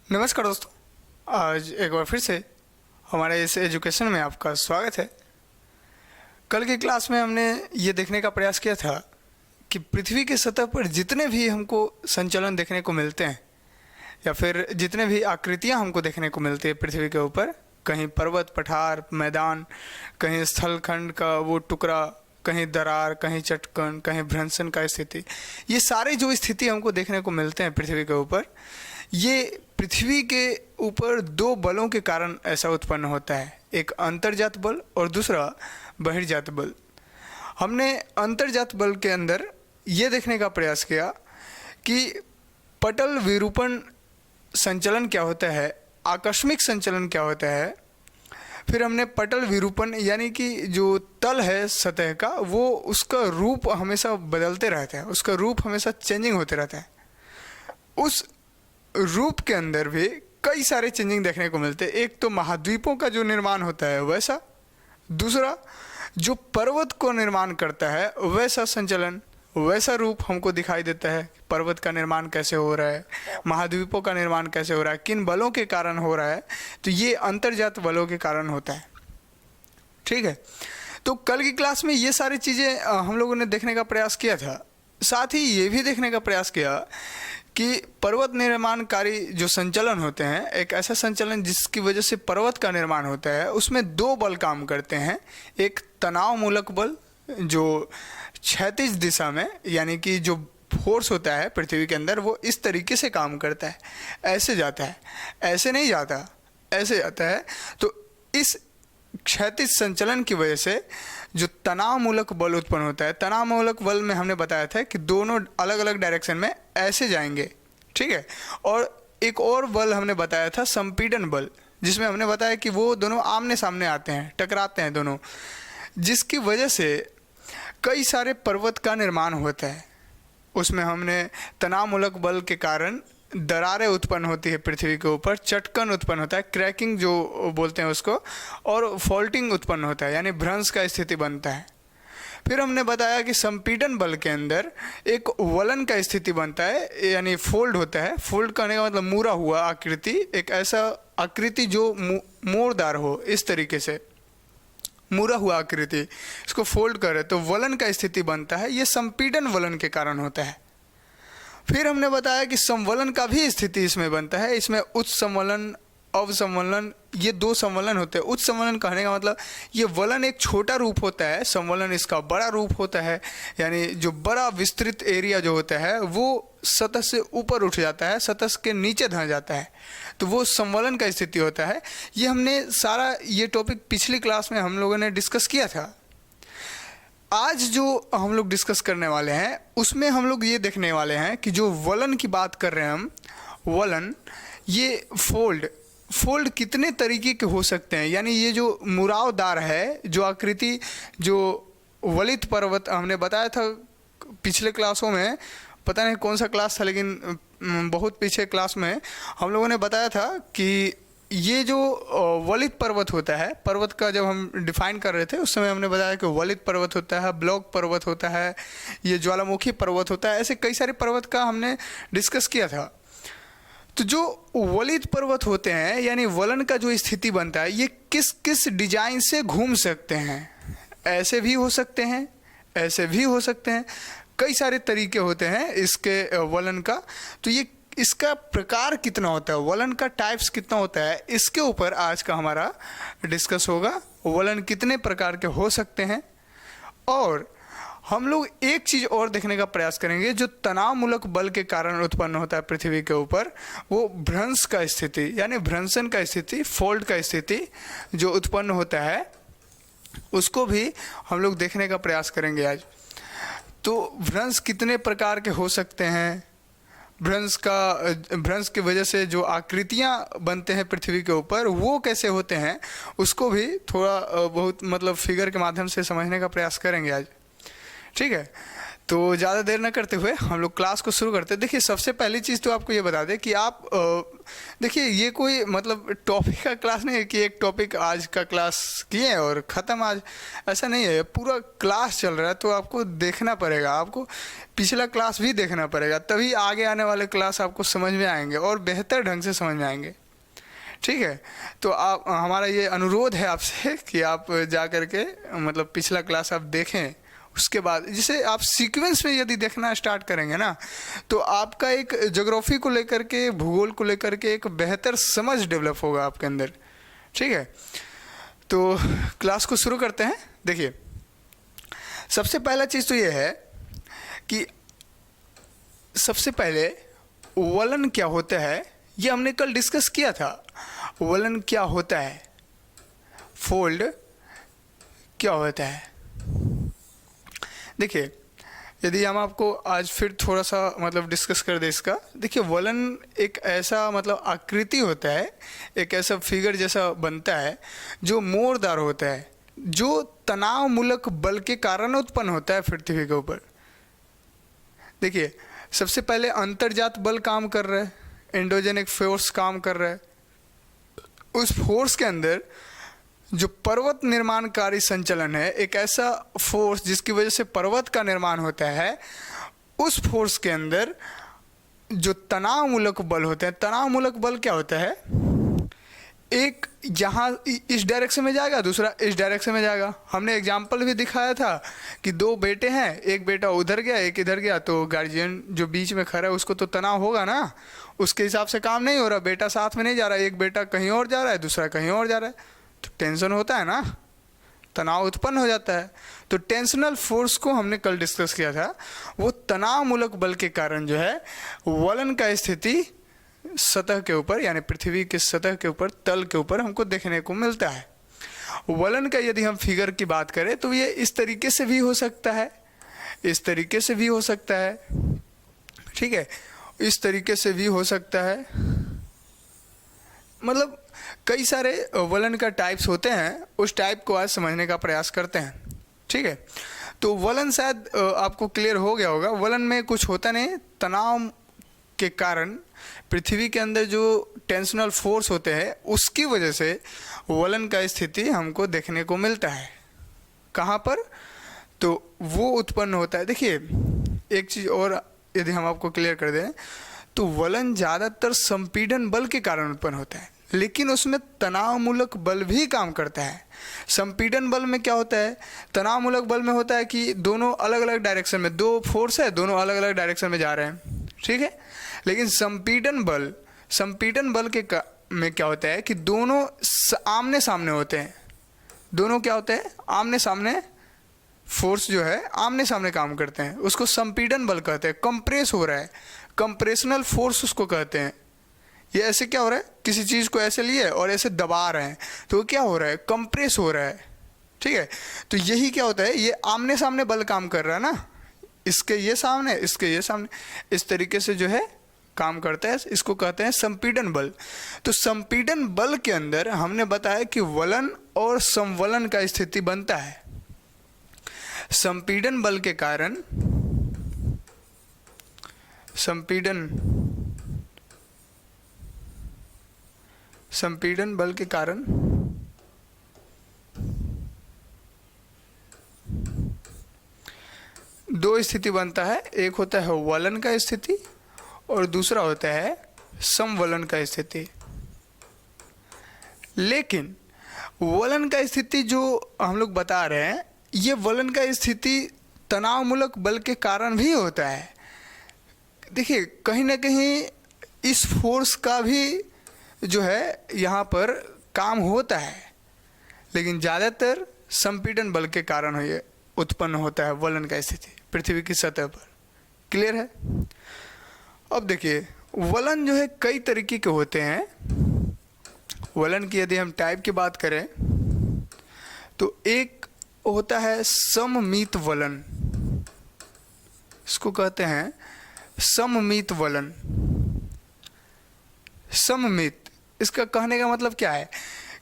नमस्कार दोस्तों, आज एक बार फिर से हमारे इस एजुकेशन में आपका स्वागत है। कल की क्लास में हमने ये देखने का प्रयास किया था कि पृथ्वी की सतह पर जितने भी हमको संचलन देखने को मिलते हैं या फिर जितने भी आकृतियां हमको देखने को मिलती है पृथ्वी के ऊपर, कहीं पर्वत, पठार, मैदान, कहीं स्थलखंड का वो टुकड़ा, कहीं दरार, कहीं चटकन, कहीं भ्रंशन का स्थिति, ये सारे जो स्थिति हमको देखने को मिलते हैं पृथ्वी के ऊपर, ये पृथ्वी के ऊपर दो बलों के कारण ऐसा उत्पन्न होता है। एक अंतर्जात बल और दूसरा बहिर्जात बल। हमने अंतर्जात बल के अंदर ये देखने का प्रयास किया कि पटल विरूपण संचलन क्या होता है, आकस्मिक संचलन क्या होता है। फिर हमने पटल विरूपण यानी कि जो तल है सतह का, वो उसका रूप हमेशा बदलते रहता है, उसका रूप हमेशा चेंजिंग होते रहता है। उस रूप के अंदर भी कई सारे चेंजिंग देखने को मिलते हैं। एक तो महाद्वीपों का जो निर्माण होता है वैसा, दूसरा जो पर्वत को निर्माण करता है वैसा संचलन, वैसा रूप हमको दिखाई देता है। पर्वत का निर्माण कैसे हो रहा है, महाद्वीपों का निर्माण कैसे हो रहा है, किन बलों के कारण हो रहा है, तो ये अंतर्जात बलों के कारण होता है। ठीक है, तो कल की क्लास में ये सारी चीज़ें हम लोगों ने देखने का प्रयास किया था। साथ ही ये भी देखने का प्रयास किया कि पर्वत निर्माणकारी जो संचलन होते हैं, एक ऐसा संचलन जिसकी वजह से पर्वत का निर्माण होता है, उसमें दो बल काम करते हैं। एक तनाव मूलक बल जो क्षैतिज दिशा में, यानी कि जो फोर्स होता है पृथ्वी के अंदर, वो इस तरीके से काम करता है, ऐसे जाता है, ऐसे नहीं जाता, ऐसे जाता है। तो इस क्षैतिज संचलन की वजह से जो तनाव मूलक बल उत्पन्न होता है, तनाव मूलक बल में हमने बताया था कि दोनों अलग अलग डायरेक्शन में ऐसे जाएंगे। ठीक है, और एक और बल हमने बताया था संपीड़न बल, जिसमें हमने बताया कि वो दोनों आमने सामने आते हैं, टकराते हैं दोनों, जिसकी वजह से कई सारे पर्वत का निर्माण होता है। उसमें हमने तनाव मूलक बल के कारण दरारें उत्पन्न होती है पृथ्वी के ऊपर, चटकन उत्पन्न होता है, क्रैकिंग जो बोलते हैं उसको, और फॉल्टिंग उत्पन्न होता है, यानी भ्रंश का स्थिति बनता है। फिर हमने बताया कि संपीड़न बल के अंदर एक वलन का स्थिति बनता है, यानी फोल्ड होता है। फोल्ड करने का मतलब मुड़ा हुआ आकृति, एक ऐसा आकृति जो मोड़दार हो, इस तरीके से मुड़ा हुआ आकृति, इसको फोल्ड करे तो वलन का स्थिति बनता है। ये संपीड़न वलन के कारण होता है। फिर हमने बताया कि संवलन का भी स्थिति इसमें बनता है। इसमें उच्च संवलन, अवसंवलन, ये दो संवलन होते हैं। उच्च संवलन कहने का मतलब ये वलन एक छोटा रूप होता है, संवलन इसका बड़ा रूप होता है, यानी जो बड़ा विस्तृत एरिया जो होता है वो सतह से ऊपर उठ जाता है, सतह के नीचे धंस जाता है, तो वो संवलन का स्थिति होता है। ये हमने सारा ये टॉपिक पिछली क्लास में हम लोगों ने डिस्कस किया था। आज जो हम लोग डिस्कस करने वाले हैं उसमें हम लोग ये देखने वाले हैं कि जो वलन की बात कर रहे हैं हम, वलन, ये फोल्ड कितने तरीके के हो सकते हैं। यानी ये जो मुरावदार है, जो आकृति, जो वलित पर्वत हमने बताया था पिछले क्लासों में, पता नहीं कौन सा क्लास था, लेकिन बहुत पीछे क्लास में हम लोगों ने बताया था कि ये जो वलित पर्वत होता है, पर्वत का जब हम डिफाइन कर रहे थे उस समय हमने बताया कि वलित पर्वत होता है, ब्लॉक पर्वत होता है, ये ज्वालामुखी पर्वत होता है, ऐसे कई सारे पर्वत का हमने डिस्कस किया था। तो जो वलित पर्वत होते हैं, यानी वलन का जो स्थिति बनता है, ये किस किस डिजाइन से घूम सकते हैं। ऐसे भी हो सकते हैं, ऐसे भी हो सकते हैं, कई सारे तरीके होते हैं इसके वलन का। तो ये इसका प्रकार कितना होता है, वलन का टाइप्स कितना होता है, इसके ऊपर आज का हमारा डिस्कस होगा। वलन कितने प्रकार के हो सकते हैं, और हम लोग एक चीज़ और देखने का प्रयास करेंगे जो तनाव मूलक बल के कारण उत्पन्न होता है पृथ्वी के ऊपर, वो भ्रंश का स्थिति, यानी भ्रंशन का स्थिति, फोल्ड का स्थिति जो उत्पन्न होता है, उसको भी हम लोग देखने का प्रयास करेंगे आज। तो भ्रंश कितने प्रकार के हो सकते हैं, भ्रंश की वजह से जो आकृतियां बनते हैं पृथ्वी के ऊपर वो कैसे होते हैं, उसको भी थोड़ा बहुत मतलब फिगर के माध्यम से समझने का प्रयास करेंगे आज। ठीक है, तो ज़्यादा देर न करते हुए हम लोग क्लास को शुरू करते हैं। देखिए, सबसे पहली चीज़ तो आपको ये बता दें कि आप देखिए, ये कोई मतलब टॉपिक का क्लास नहीं है कि एक टॉपिक आज का क्लास किए और ख़त्म आज, ऐसा नहीं है। पूरा क्लास चल रहा है तो आपको देखना पड़ेगा, आपको पिछला क्लास भी देखना पड़ेगा, तभी आगे आने वाले क्लास आपको समझ में आएंगे और बेहतर ढंग से समझ में आएंगे। ठीक है, तो आप, हमारा ये अनुरोध है आपसे कि आप जा कर के मतलब पिछला क्लास आप देखें, उसके बाद जिसे आप सीक्वेंस में यदि देखना स्टार्ट करेंगे ना, तो आपका एक ज्योग्राफी को लेकर के, भूगोल को लेकर के एक बेहतर समझ डेवलप होगा आपके अंदर। ठीक है, तो क्लास को शुरू करते हैं। देखिए, सबसे पहला चीज़ तो ये है कि सबसे पहले वलन क्या होता है, ये हमने कल डिस्कस किया था। वलन क्या होता है, फोल्ड क्या होता है। देखिए, यदि हम आपको आज फिर थोड़ा सा मतलब डिस्कस कर दे इसका। देखिए, वलन एक ऐसा मतलब आकृति होता है, एक ऐसा फिगर जैसा बनता है जो मोरदार होता है, जो तनाव मूलक बल के कारण उत्पन्न होता है पृथ्वी के ऊपर। देखिए, सबसे पहले अंतर्जात बल काम कर रहा है, एंडोजेनिक फोर्स काम कर रहा है। उस फोर्स के अंदर जो पर्वत निर्माणकारी संचलन है, एक ऐसा फोर्स जिसकी वजह से पर्वत का निर्माण होता है, उस फोर्स के अंदर जो तनाव मूलक बल होते हैं। तनाव मूलक बल क्या होता है, एक यहाँ इस डायरेक्शन में जाएगा, दूसरा इस डायरेक्शन में जाएगा। हमने एग्जाम्पल भी दिखाया था कि दो बेटे हैं, एक बेटा उधर गया एक इधर गया, तो गार्जियन जो बीच में खड़ा है उसको तो तनाव होगा ना, उसके हिसाब से काम नहीं हो रहा, बेटा साथ में नहीं जा रहा है, एक बेटा कहीं और जा रहा है, दूसरा कहीं और जा रहा है, तो टेंशन होता है ना, तनाव उत्पन्न हो जाता है। तो टेंशनल फोर्स को हमने कल डिस्कस किया था। वो तनाव मूलक बल के कारण जो है वलन का स्थिति सतह के ऊपर, यानी पृथ्वी के सतह के ऊपर, तल के ऊपर हमको देखने को मिलता है। वलन का यदि हम फिगर की बात करें तो ये इस तरीके से भी हो सकता है, इस तरीके से भी हो सकता है। ठीक है, इस तरीके से भी हो सकता है। मतलब कई सारे वलन का टाइप्स होते हैं, उस टाइप को आज समझने का प्रयास करते हैं। ठीक है, तो वलन शायद आपको क्लियर हो गया होगा। वलन में कुछ होता नहीं, तनाव के कारण पृथ्वी के अंदर जो टेंशनल फोर्स होते हैं उसकी वजह से वलन का स्थिति हमको देखने को मिलता है। कहाँ पर, तो वो उत्पन्न होता है। देखिए, एक चीज़ और यदि हम आपको क्लियर कर दें तो वलन ज़्यादातर संपीड़न बल के कारण उत्पन्न होता है, लेकिन उसमें तनाव मूलक बल भी काम करता है। संपीड़न बल में क्या होता है, तनाव मूलक बल में होता है कि दोनों अलग अलग डायरेक्शन में, दो फोर्स है, दोनों अलग अलग डायरेक्शन में जा रहे हैं। ठीक है, लेकिन संपीड़न बल में क्या होता है कि दोनों आमने सामने होते हैं। दोनों क्या होते हैं, आमने सामने, फोर्स जो है आमने सामने काम करते हैं, उसको संपीड़न बल कहते हैं। कंप्रेस हो रहा है, कंप्रेशनल फोर्स उसको कहते हैं। ये ऐसे क्या हो रहा है, किसी चीज़ को ऐसे लिए और ऐसे दबा रहे हैं, तो क्या हो रहा है, कंप्रेस हो रहा है। ठीक है, तो यही क्या होता है, ये आमने सामने बल काम कर रहा है ना, इसके ये सामने, इसके ये सामने, इस तरीके से जो है काम करता है, इसको कहते हैं संपीड़न बल। तो संपीड़न बल के अंदर हमने बताया कि वलन और समवलन का स्थिति बनता है। संपीड़न बल के कारण, संपीड़न बल के कारण दो स्थिति बनता है, एक होता है वलन का स्थिति और दूसरा होता है समवलन का स्थिति। लेकिन वलन का स्थिति जो हम लोग बता रहे हैं, ये वलन का स्थिति तनाव मूलक बल के कारण भी होता है। देखिए, कहीं ना कहीं इस फोर्स का भी जो है यहाँ पर काम होता है, लेकिन ज़्यादातर संपीड़न बल के कारण ये उत्पन्न होता है वलन का स्थिति पृथ्वी की सतह पर। क्लियर है। अब देखिए, वलन जो है कई तरीके के होते हैं। वलन की यदि हम टाइप की बात करें तो एक होता है सममित वलन, इसको कहते हैं सममित वलन। सममित, इसका कहने का मतलब क्या है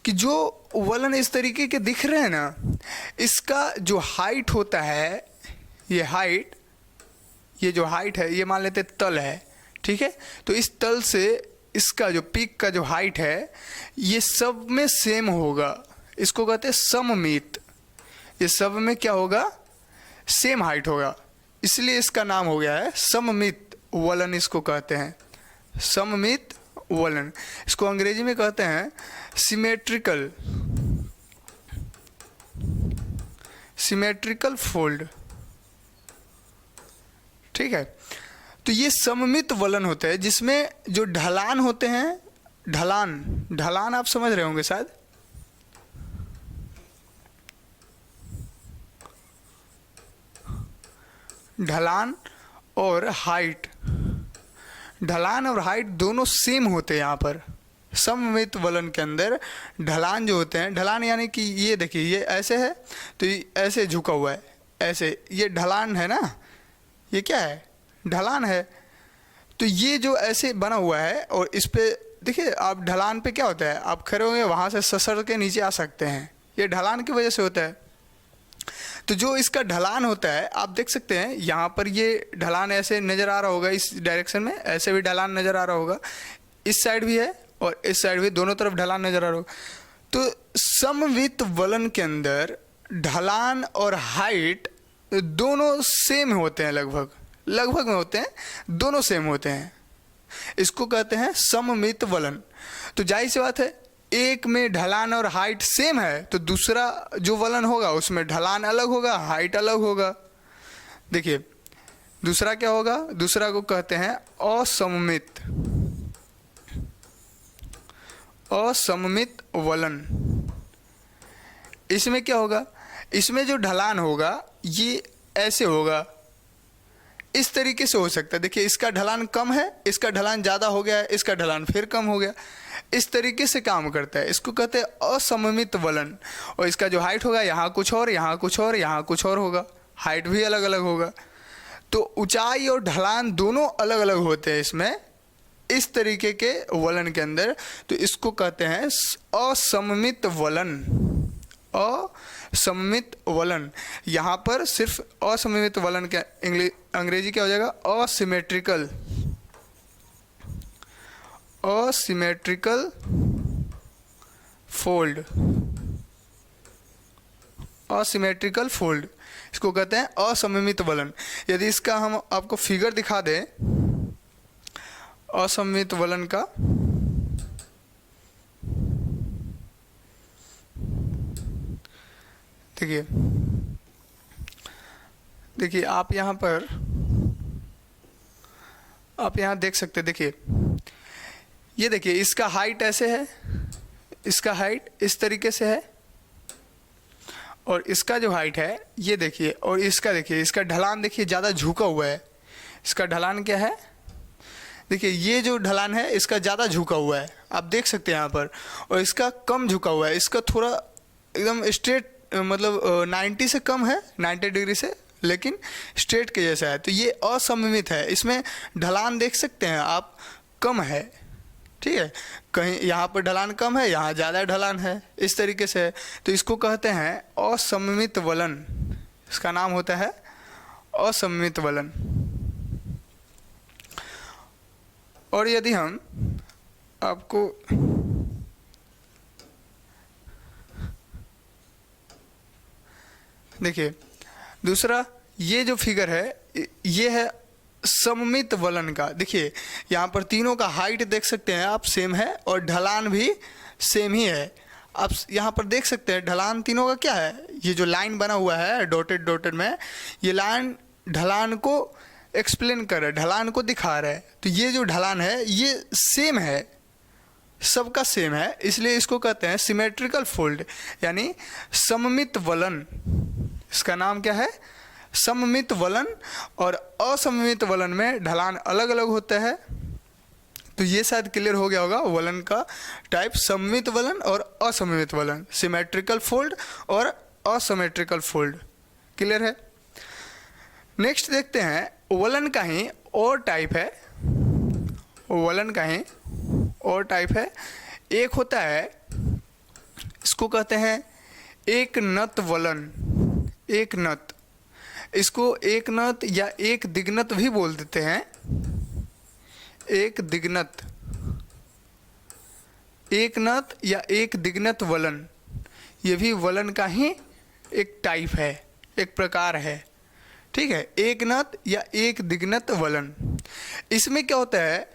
कि जो वलन इस तरीके के दिख रहे हैं ना, इसका जो हाइट होता है, ये हाइट ये जो हाइट है ये मान लेते तल है, ठीक है। तो इस तल से इसका जो पीक का जो हाइट है ये सब में सेम होगा, इसको कहते हैं सममित। ये सब में क्या होगा, सेम हाइट होगा, इसलिए इसका नाम हो गया है सममित वलन, इसको कहते हैं सममित वलन। इसको अंग्रेजी में कहते हैं सिमेट्रिकल, सिमेट्रिकल फोल्ड, ठीक है। तो ये सममित वलन होते हैं जिसमें जो ढलान होते हैं, ढलान, ढलान आप समझ रहे होंगे शायद, ढलान और हाइट, ढलान और हाइट दोनों सेम होते हैं यहाँ पर सममित वलन के अंदर। ढलान जो होते हैं, ढलान यानी कि ये देखिए ये ऐसे है तो ये ऐसे झुका हुआ है, ऐसे, ये ढलान है ना, ये क्या है, ढलान है। तो ये जो ऐसे बना हुआ है और इस पे देखिए आप, ढलान पे क्या होता है, आप खड़े होंगे वहाँ से ससर के नीचे आ सकते हैं, ये ढलान की वजह से होता है। तो जो इसका ढलान होता है आप देख सकते हैं यहाँ पर, ये ढलान ऐसे नज़र आ रहा होगा, इस डायरेक्शन में ऐसे भी ढलान नज़र आ रहा होगा, इस साइड भी है और इस साइड भी, दोनों तरफ ढलान नज़र आ रहा होगा। तो सममित वलन के अंदर ढलान और हाइट दोनों सेम होते हैं, लगभग लगभग में होते हैं, दोनों सेम होते हैं, इसको कहते हैं सममित वलन। तो जाहिर सी बात है एक में ढलान और हाइट सेम है तो दूसरा जो वलन होगा उसमें ढलान अलग होगा, हाइट अलग होगा। देखिए दूसरा क्या होगा, दूसरा को कहते हैं असममित, असममित वलन। इसमें क्या होगा, इसमें जो ढलान होगा ये ऐसे होगा, इस तरीके से हो सकता है। देखिए इसका ढलान कम है, इसका ढलान ज़्यादा हो गया है, इसका ढलान फिर कम हो गया, इस तरीके से काम करता है, इसको कहते हैं असममित वलन। और इसका जो हाइट होगा यहाँ कुछ और, यहाँ कुछ और, यहाँ कुछ और होगा, हाइट भी अलग अलग होगा। तो ऊंचाई और ढलान दोनों अलग अलग होते हैं इसमें, इस तरीके के वलन के अंदर। तो इसको कहते हैं असममित वलन, असममित वलन। यहाँ पर सिर्फ असममित वलन के अंग्रेजी क्या हो जाएगा, asymmetrical, asymmetrical fold, asymmetrical fold, इसको कहते हैं असममित वलन। यदि इसका हम आपको फिगर दिखा दें असममित वलन का, देखिए देखिए आप यहाँ पर, आप यहाँ देख सकते हैं, देखिए ये देखिए इसका हाइट ऐसे है, इसका हाइट इस तरीके से है, और इसका जो हाइट है ये देखिए, और इसका देखिए, इसका ढलान देखिए ज़्यादा झुका हुआ है। इसका ढलान क्या है, देखिए ये जो ढलान है इसका ज़्यादा झुका हुआ है, आप देख सकते हैं यहाँ पर, और इसका कम झुका हुआ है, इसका थोड़ा एकदम स्ट्रेट, मतलब 90 से कम है, 90 डिग्री से, लेकिन स्ट्रेट के जैसा है। तो ये असममित है, इसमें ढलान देख सकते हैं आप कम है, ठीक है, कहीं यहाँ पर ढलान कम है, यहाँ ज़्यादा ढलान है, इस तरीके से है। तो इसको कहते हैं असममित वलन, इसका नाम होता है असममित वलन। और यदि हम आपको देखिए दूसरा, ये जो फिगर है ये है सममित वलन का। देखिए यहाँ पर तीनों का हाइट देख सकते हैं आप सेम है, और ढलान भी सेम ही है। आप यहाँ पर देख सकते हैं ढलान तीनों का क्या है, ये जो लाइन बना हुआ है डॉटेड डॉटेड में, ये लाइन ढलान को एक्सप्लेन कर रहा है, ढलान को दिखा रहा है। तो ये जो ढलान है ये सेम है, सबका सेम है, इसलिए इसको कहते हैं सिमेट्रिकल फोल्ड, यानी सममित वलन। इसका नाम क्या है, सममित वलन। और असममित वलन में ढलान अलग अलग होता है। तो ये शायद क्लियर हो गया होगा वलन का टाइप, सममित वलन और असममित वलन, सिमेट्रिकल फोल्ड और असिमेट्रिकल फोल्ड, क्लियर है। नेक्स्ट देखते हैं वलन का ही और टाइप है, वलन का ही और टाइप है। एक होता है, इसको कहते हैं एक नत वलन, एक नत, इसको एक नत या एक दिग्नत भी बोल देते हैं। एक दिग्नत, एक नत या एक दिग्नत वलन, ये भी वलन का ही एक टाइप है, एक प्रकार है। ठीक है, एक नत या एक दिग्नत वलन। इसमें क्या होता है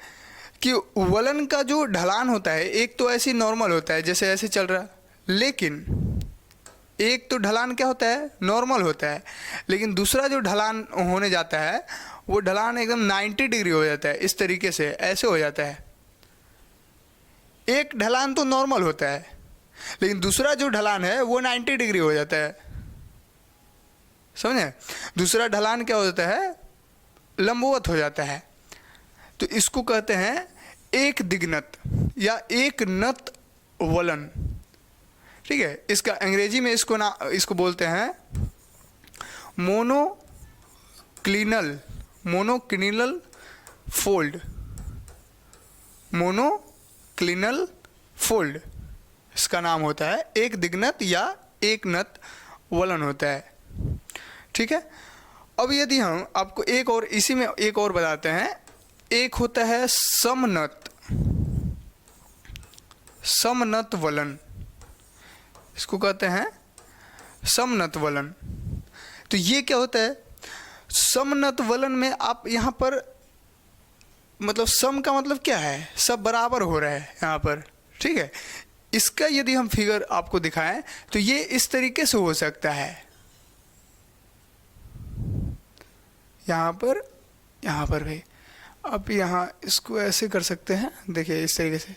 कि वलन का जो ढलान होता है, एक तो ऐसे नॉर्मल होता है जैसे ऐसे चल रहा, लेकिन एक तो ढलान क्या होता है, नॉर्मल होता है, लेकिन दूसरा जो ढलान होने जाता है वो ढलान एकदम 90 डिग्री हो जाता है। इस तरीके से ऐसे हो जाता है। एक ढलान तो नॉर्मल होता है, लेकिन दूसरा जो ढलान है वो 90 डिग्री हो जाता है। समझे? दूसरा ढलान क्या हो जाता है, लंबवत हो जाता है। तो इसको कहते हैं एक दिग्नत या एक नत वलन। ठीक है, इसका अंग्रेजी में इसको बोलते हैं मोनोक्लिनल, मोनोक्लिनल फोल्ड, मोनोक्लिनल फोल्ड इसका नाम होता है। एक दिग्नत या एक नत वलन होता है। ठीक है, अब यदि हम आपको एक और इसी में एक और बताते हैं, एक होता है समनत, समनत वलन, इसको कहते हैं समनत वलन। तो ये क्या होता है, समनत वलन में आप यहाँ पर मतलब सम का मतलब क्या है, सब बराबर हो रहा है यहाँ पर। ठीक है, इसका यदि हम फिगर आपको दिखाएं तो ये इस तरीके से हो सकता है, यहाँ पर भी। अब यहाँ इसको ऐसे कर सकते हैं, देखिए इस तरीके से।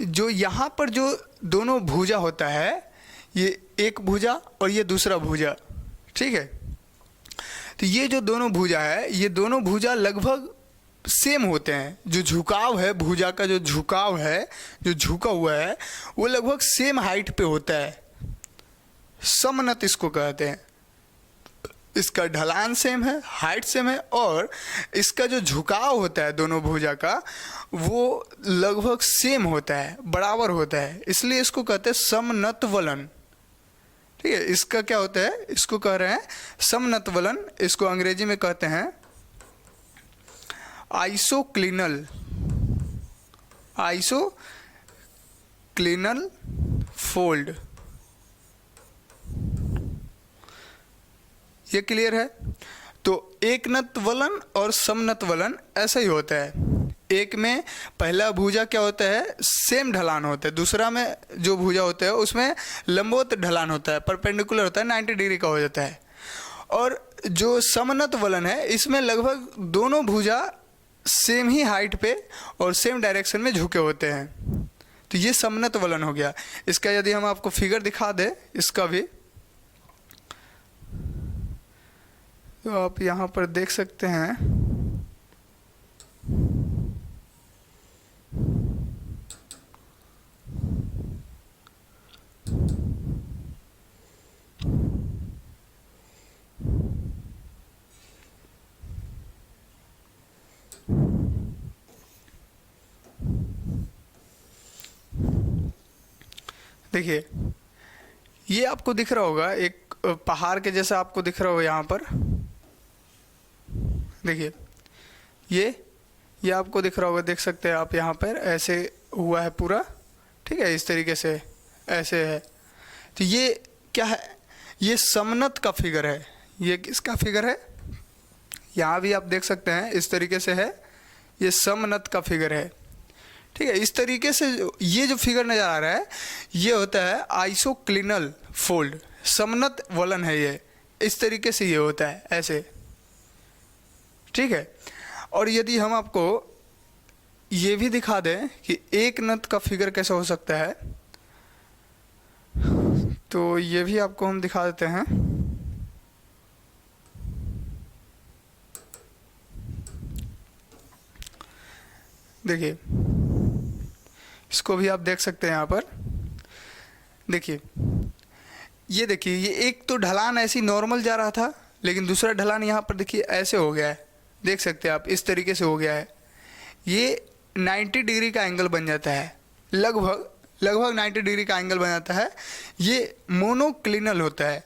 जो यहाँ पर जो दोनों भुजा होता है, ये एक भुजा और ये दूसरा भुजा। ठीक है, तो ये जो दोनों भुजा है, ये दोनों भुजा लगभग सेम होते हैं। जो झुकाव है, भुजा का जो झुकाव है, जो झुका हुआ है, वो लगभग सेम हाइट पे होता है। समनत इसको कहते हैं। इसका ढलान सेम है, हाइट सेम है, और इसका जो झुकाव होता है दोनों भुजा का, वो लगभग सेम होता है, बराबर होता है, इसलिए इसको कहते हैं समनत वलन। ठीक है, इसका क्या होता है, इसको कह रहे हैं समनत वलन। इसको अंग्रेजी में कहते हैं आइसोक्लिनल, आइसोक्लिनल फोल्ड। ये क्लियर है? तो एक नत वलन और समनत वलन ऐसा ही होता है। एक में पहला भुजा क्या होता है, सेम ढलान होता है, दूसरा में जो भुजा होता है उसमें लंबवत ढलान होता है, परपेंडिकुलर होता है, 90 डिग्री का हो जाता है। और जो समनत वलन है, इसमें लगभग दोनों भुजा सेम ही हाइट पे और सेम डायरेक्शन में झुके होते हैं। तो ये समनत वलन हो गया। इसका यदि हम आपको फिगर दिखा दें इसका भी, तो आप यहाँ पर देख सकते हैं। देखिए, ये आपको दिख रहा होगा, एक पहाड़ के जैसा आपको दिख रहा होगा यहाँ पर। देखिए, ये आपको दिख रहा होगा, देख सकते हैं आप, यहाँ पर ऐसे हुआ है पूरा। ठीक है, इस तरीके से ऐसे है। तो ये क्या है, ये समनत का फिगर है। ये किसका फिगर है, यहाँ भी आप देख सकते हैं इस तरीके से है, ये समनत का फिगर है। ठीक है, इस तरीके से ये जो फिगर नज़र आ रहा है, ये होता है आइसोक्लिनल फोल्ड, समनत वलन है ये। इस तरीके से ये होता है ऐसे। ठीक है, और यदि हम आपको ये भी दिखा दें कि एक नत का फिगर कैसे हो सकता है, तो ये भी आपको हम दिखा देते हैं। देखिए, इसको भी आप देख सकते हैं यहाँ पर। देखिए, ये देखिए, ये एक तो ढलान ऐसी नॉर्मल जा रहा था, लेकिन दूसरा ढलान यहाँ पर देखिए ऐसे हो गया है, देख सकते हैं आप, इस तरीके से हो गया है। ये 90 डिग्री का एंगल बन जाता है, लगभग 90 डिग्री का एंगल बन जाता है। ये मोनोक्लिनल होता है।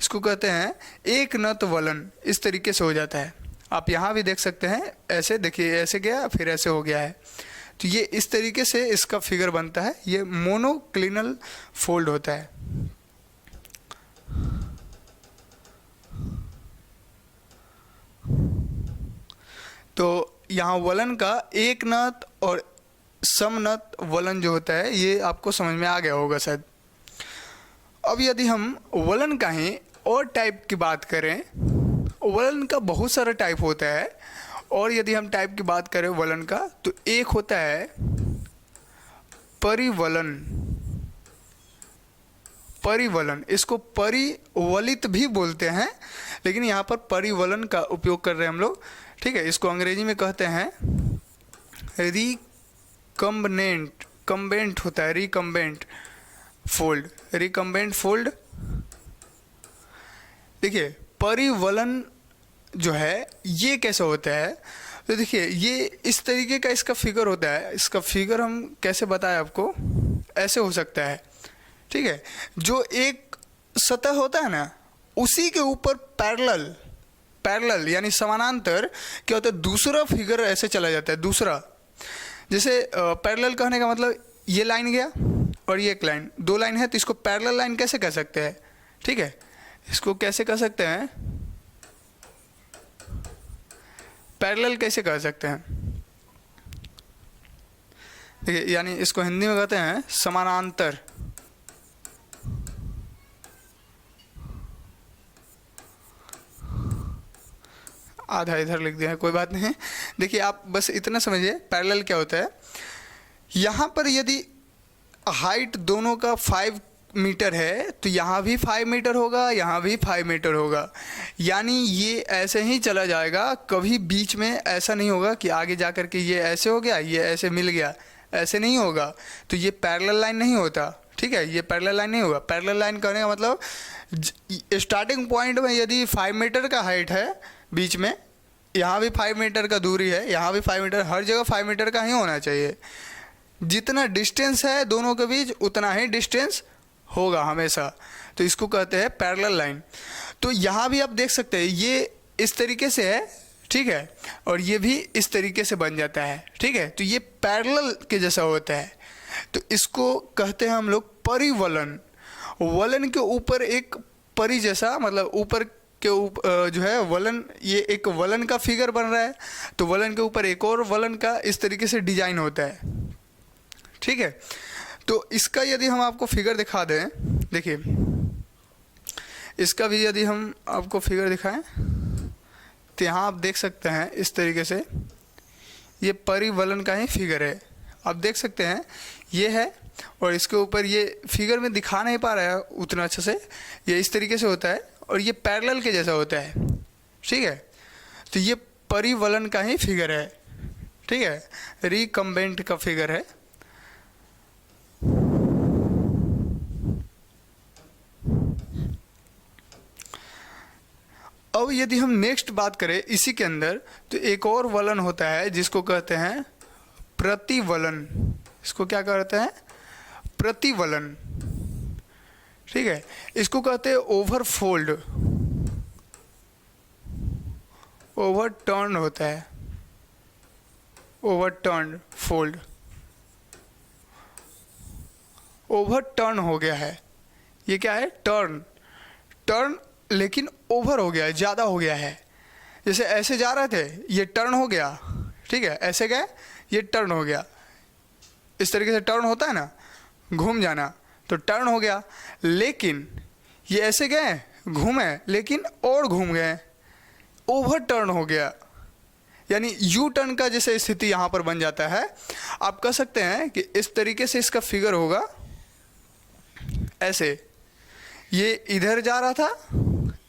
इसको कहते हैं एक नत वलन। इस तरीके से हो जाता है। आप यहाँ भी देख सकते हैं, ऐसे देखिए, ऐसे गया फिर ऐसे हो गया है। तो ये इस तरीके से इसका फिगर बनता है। ये मोनोक्लिनल फोल्ड होता है। तो यहाँ वलन का एक नत और समनत वलन जो होता है, ये आपको समझ में आ गया होगा शायद। अब यदि हम वलन का ही और टाइप की बात करें, वलन का बहुत सारा टाइप होता है। और यदि हम टाइप की बात करें वलन का, तो एक होता है परिवलन। परिवलन, इसको परिवलित भी बोलते हैं, लेकिन यहाँ पर परिवलन का उपयोग कर रहे हैं हम लोग। ठीक है, इसको अंग्रेजी में कहते हैं रिकम्बेंट। कम्बेंट होता है रिकम्बेंट फोल्ड, रिकम्बेंट फोल्ड। देखिए परिवलन जो है ये कैसे होता है, तो देखिए ये इस तरीके का इसका फिगर होता है। इसका फिगर हम कैसे बताएं आपको, ऐसे हो सकता है। ठीक है, जो एक सतह होता है ना, उसी के ऊपर पैरेलल, पैरेलल यानी समानांतर क्या होता है, दूसरा फिगर ऐसे चला जाता है। दूसरा, जैसे पैरेलल कहने का मतलब ये लाइन गया और ये एक लाइन, दो लाइन है, तो इसको पैरेलल लाइन कैसे कह सकते हैं। ठीक है, इसको कैसे कह सकते हैं, पैरेलल कैसे कह सकते हैं। देखिए, यानी इसको हिंदी में कहते हैं समानांतर। आधा इधर लिख दिया है, कोई बात नहीं। देखिए आप बस इतना समझिए पैरेलल क्या होता है। यहाँ पर यदि हाइट दोनों का 5 मीटर है, तो यहाँ भी 5 मीटर होगा, यहाँ भी 5 मीटर होगा। यानी ये ऐसे ही चला जाएगा, कभी बीच में ऐसा नहीं होगा कि आगे जा कर के ये ऐसे हो गया, ये ऐसे मिल गया, ऐसे नहीं होगा। तो ये पैरेलल लाइन नहीं होता। ठीक है, ये पैरेलल लाइन नहीं होगा। पैरेलल लाइन करने का मतलब स्टार्टिंग पॉइंट में यदि 5 मीटर का हाइट है, बीच में यहाँ भी 5 मीटर का दूरी है, यहाँ भी 5 मीटर, हर जगह 5 मीटर का ही होना चाहिए। जितना डिस्टेंस है दोनों के बीच, उतना ही डिस्टेंस होगा हमेशा। तो इसको कहते हैं पैरेलल लाइन। तो यहाँ भी आप देख सकते हैं ये इस तरीके से है। ठीक है, और ये भी इस तरीके से बन जाता है। ठीक है, तो ये पैरेलल के जैसा होता है। तो इसको कहते हैं हम लोग परिवलन। वलन के ऊपर एक परि जैसा, मतलब ऊपर के ऊपर जो है वलन, ये एक वलन का फिगर बन रहा है, तो वलन के ऊपर एक और वलन का इस तरीके से डिजाइन होता है। ठीक है, तो इसका यदि हम आपको फिगर दिखा दें, देखिए इसका भी यदि हम आपको फिगर दिखाएं, तो यहाँ आप देख सकते हैं इस तरीके से ये परिवलन का ही फिगर है। आप देख सकते हैं ये है, और इसके ऊपर ये फिगर में दिखा नहीं पा रहा है उतना अच्छे से, ये इस तरीके से होता है और ये पैरेलल के जैसा होता है। ठीक है, तो ये परिवलन का ही फिगर है। ठीक है, रिकम्बेंट का फिगर है। अब यदि हम नेक्स्ट बात करें इसी के अंदर, तो एक और वलन होता है जिसको कहते हैं प्रतिवलन। इसको क्या कहते हैं, प्रतिवलन। ठीक है, इसको कहते हैं ओवरफोल्ड, ओवरटर्न होता है, ओवरटर्न फोल्ड। ओवरटर्न हो गया है, ये क्या है, टर्न, टर्न लेकिन ओवर हो गया है, ज़्यादा हो गया है। जैसे ऐसे जा रहे थे, ये टर्न हो गया। ठीक है, ऐसे गए, ये टर्न हो गया। इस तरीके से टर्न होता है ना, घूम जाना, तो टर्न हो गया। लेकिन ये ऐसे गए, घूमे, लेकिन और घूम गए, ओवर टर्न हो गया। यानी यू टर्न का जैसे स्थिति यहाँ पर बन जाता है। आप कह सकते हैं कि इस तरीके से इसका फिगर होगा ऐसे। ये इधर जा रहा था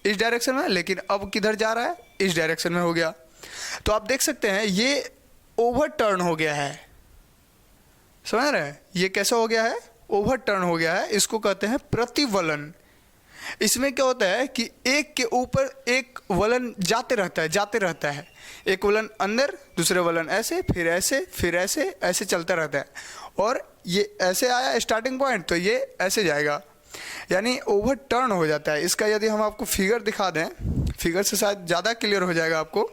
इस डायरेक्शन में, लेकिन अब किधर जा रहा है, इस डायरेक्शन में हो गया। तो आप देख सकते हैं ये ओवर टर्न हो गया है। समझ रहे हैं, ये कैसा हो गया है, ओवर टर्न हो गया है। इसको कहते हैं प्रतिवलन। इसमें क्या होता है कि एक के ऊपर एक वलन जाते रहता है, जाते रहता है। एक वलन अंदर, दूसरे वलन ऐसे, फिर ऐसे, फिर ऐसे, ऐसे चलता रहता है। और ये ऐसे आया स्टार्टिंग पॉइंट, तो ये ऐसे जाएगा। यानी ओवर टर्न हो जाता है। इसका यदि हम आपको फिगर दिखा दें, फिगर से शायद ज़्यादा क्लियर हो जाएगा आपको।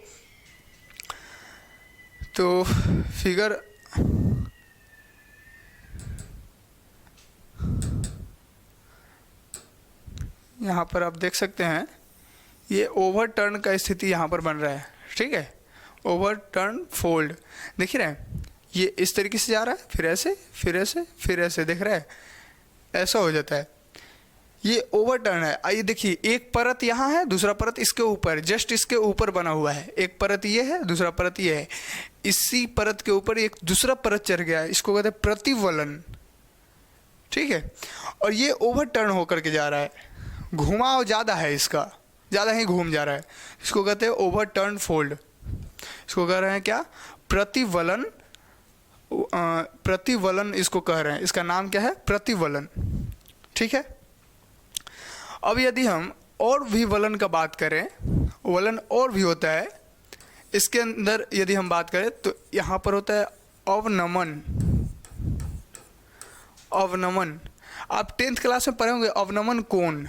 तो फिगर यहाँ पर आप देख सकते हैं, ये ओवर टर्न का स्थिति यहाँ पर बन रहा है, ठीक है, ओवर टर्न फोल्ड दिख रहा है। ये इस तरीके से जा रहा है, फिर ऐसे फिर ऐसे फिर ऐसे, दिख रहा है, ऐसा हो जाता है। ये ओवर टर्न है। आइए देखिए, एक परत यहाँ है, दूसरा परत इसके ऊपर, जस्ट इसके ऊपर बना हुआ है। एक परत ये है, दूसरा परत ये है, इसी परत के ऊपर एक दूसरा परत चढ़ गया है, इसको कहते हैं प्रतिवलन, ठीक है। और ये ओवर टर्न होकर के जा रहा है, घुमाव ज़्यादा है इसका, ज़्यादा ही घूम जा रहा है, इसको कहते हैं ओवर टर्न फोल्ड। इसको कह रहे हैं क्या, प्रतिवलन, प्रतिवलन इसको कह रहे हैं, इसका नाम क्या है, प्रतिवलन, ठीक है। अब यदि हम और भी वलन का बात करें, वलन और भी होता है इसके अंदर, यदि हम बात करें तो यहाँ पर होता है अवनमन। अवनमन आप 10th क्लास में पढ़े होंगे, अवनमन कोण,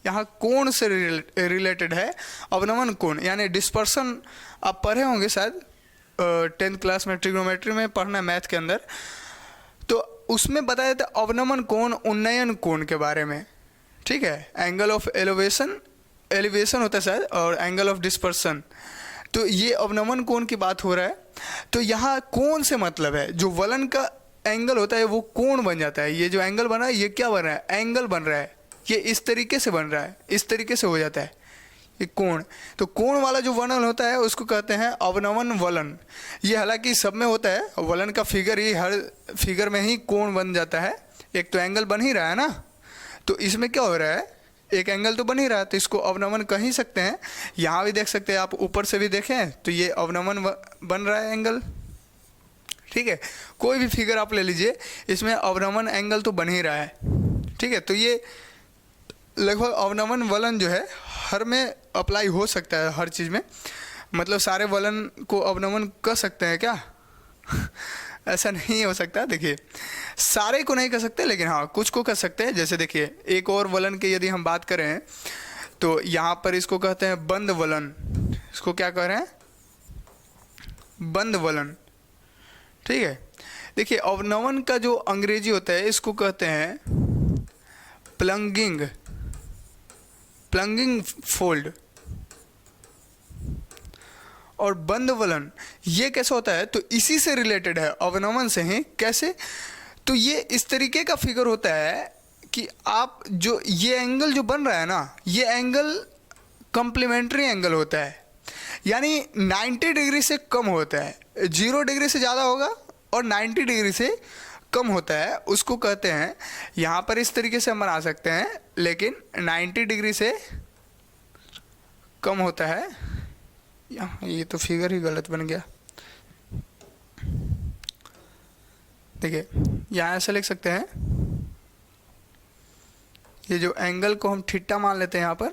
यहाँ कोण से रिलेटेड है अवनमन कोण, यानी डिस्पर्सन आप पढ़े होंगे शायद 10th क्लास में, ट्रिग्नोमेट्री में पढ़ना है मैथ के अंदर। तो उसमें बताया जाता है अवनमन कोण उन्नयन कोण के बारे में, ठीक है। एंगल ऑफ एलिवेशन, एलिवेशन होता है शायद, और एंगल ऑफ डिस्पर्सन। तो ये अवनमन कोण की बात हो रहा है। तो यहाँ कोण से मतलब है जो वलन का एंगल होता है वो कोण बन जाता है। ये जो एंगल बन रहा है ये क्या बन रहा है, एंगल बन रहा है, ये इस तरीके से बन रहा है, इस तरीके से हो जाता है ये कोण। तो कोण वाला जो वलन होता है उसको कहते हैं अवनमन वलन। ये हालांकि सब में होता है, वलन का फिगर ही, हर फिगर में ही कोण बन जाता है। एक तो एंगल बन ही रहा है ना, तो इसमें क्या हो रहा है, एक एंगल तो बन ही रहा है, तो इसको अवनमन कह ही सकते हैं। यहाँ भी देख सकते हैं आप, ऊपर से भी देखें तो ये अवनमन बन रहा है एंगल, ठीक है। कोई भी फिगर आप ले लीजिए, इसमें अवनमन एंगल तो बन ही रहा है, ठीक है। तो ये लगभग अवनमन वलन जो है हर में अप्लाई हो सकता है, हर चीज़ में, मतलब सारे वलन को अवनमन कर सकते हैं क्या ऐसा नहीं हो सकता। देखिए, सारे को नहीं कर सकते, लेकिन हाँ कुछ को कर सकते हैं। जैसे देखिए, एक और वलन की यदि हम बात करें तो यहाँ पर इसको कहते हैं बंद वलन। इसको क्या कह रहे हैं, बंद वलन, ठीक है। देखिए, अवनमन का जो अंग्रेजी होता है इसको कहते हैं प्लंगिंग, प्लंगिंग फोल्ड। और बंद वलन ये कैसे होता है, तो इसी से रिलेटेड है, अवनमन से ही। कैसे, तो ये इस तरीके का फिगर होता है कि आप जो ये एंगल जो बन रहा है ना, ये एंगल कॉम्प्लीमेंट्री एंगल होता है, यानी 90 डिग्री से कम होता है। 0 डिग्री से ज़्यादा होगा और 90 डिग्री से कम होता है, उसको कहते हैं, यहाँ पर इस तरीके से हम बना सकते हैं, लेकिन 90 डिग्री से कम होता है। यहाँ ये तो फिगर ही गलत बन गया। देखिए, यहाँ ऐसे लिख सकते हैं, ये जो एंगल को हम थीटा मान लेते हैं यहाँ पर,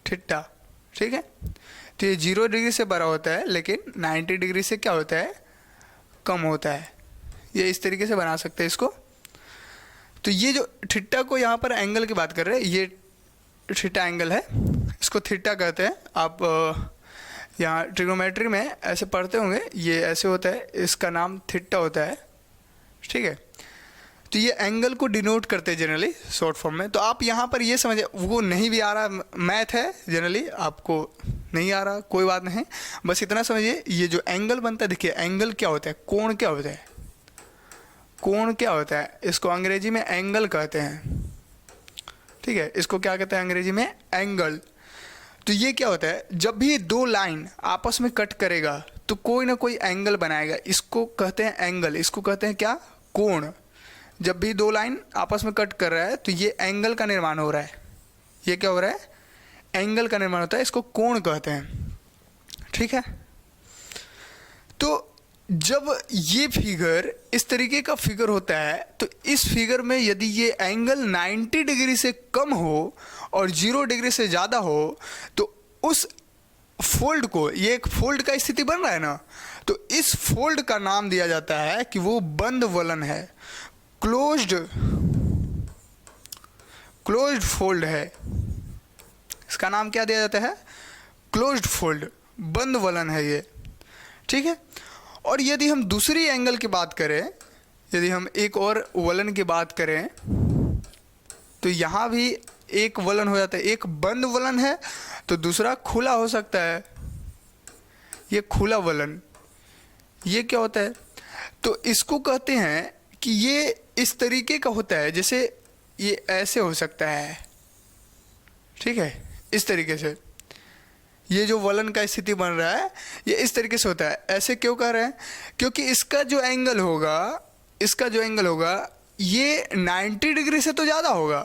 थीटा, ठीक है। तो ये 0 डिग्री से बड़ा होता है, लेकिन 90 डिग्री से क्या होता है, कम होता है। ये इस तरीके से बना सकते हैं इसको। तो ये जो थीटा को यहाँ पर एंगल की बात कर रहे हैं, ये थीटा एंगल है, इसको थीटा कहते हैं। आप यहाँ ट्रिग्नोमेट्री में ऐसे पढ़ते होंगे, ये ऐसे होता है, इसका नाम थीटा होता है, ठीक है। तो ये एंगल को डिनोट करते हैं जनरली शॉर्ट फॉर्म में। तो आप यहाँ पर ये समझे, वो नहीं भी आ रहा, मैथ है जनरली, आपको नहीं आ रहा कोई बात नहीं, बस इतना समझिए, ये जो एंगल बनता है, देखिए एंगल क्या होता है, कोण क्या होता है, कोण क्या होता है, इसको अंग्रेजी में एंगल कहते हैं, ठीक है। इसको क्या कहते हैं अंग्रेजी में, एंगल। तो ये क्या होता है, जब भी दो लाइन आपस में कट करेगा तो कोई ना कोई एंगल बनाएगा, इसको कहते हैं एंगल, इसको कहते हैं क्या, कोण। जब भी दो लाइन आपस में कट कर रहा है तो ये एंगल का निर्माण हो रहा है, ये क्या हो रहा है, एंगल का निर्माण होता है, इसको कोण कहते हैं, ठीक है। तो जब ये फिगर इस तरीके का फिगर होता है, तो इस फिगर में यदि ये एंगल 90 डिग्री से कम हो और 0 डिग्री से ज़्यादा हो, तो उस फोल्ड को, ये एक फोल्ड का स्थिति बन रहा है ना, तो इस फोल्ड का नाम दिया जाता है कि वो बंद वलन है, क्लोज्ड क्लोज्ड फोल्ड है, इसका नाम क्या दिया जाता है? क्लोज्ड फोल्ड, बंद वलन है ये, ठीक है। और यदि हम दूसरी एंगल की बात करें, यदि हम एक और वलन की बात करें, तो यहाँ भी एक वलन हो जाता है, एक बंद वलन है तो दूसरा खुला हो सकता है, ये खुला वलन। ये क्या होता है? तो इसको कहते हैं कि ये इस तरीके का होता है, जैसे ये ऐसे हो सकता है, ठीक है, इस तरीके से। ये जो वलन का स्थिति बन रहा है ये इस तरीके से होता है। ऐसे क्यों कर रहे हैं? क्योंकि इसका जो एंगल होगा, इसका जो एंगल होगा ये 90 डिग्री से तो ज़्यादा होगा,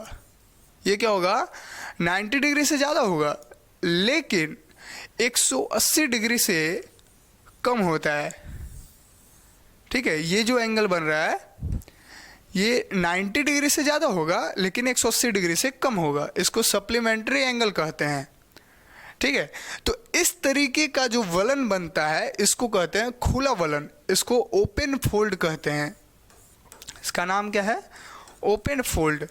ये क्या होगा? 90 डिग्री से ज़्यादा होगा, लेकिन 180 डिग्री से कम होता है, ठीक है। ये जो एंगल बन रहा है ये 90 डिग्री से ज़्यादा होगा लेकिन 180 डिग्री से कम होगा, इसको सप्लीमेंट्री एंगल कहते हैं, ठीक है। तो इस तरीके का जो वलन बनता है इसको कहते हैं खुला वलन, इसको ओपन फोल्ड कहते हैं। इसका नाम क्या है? Open fold,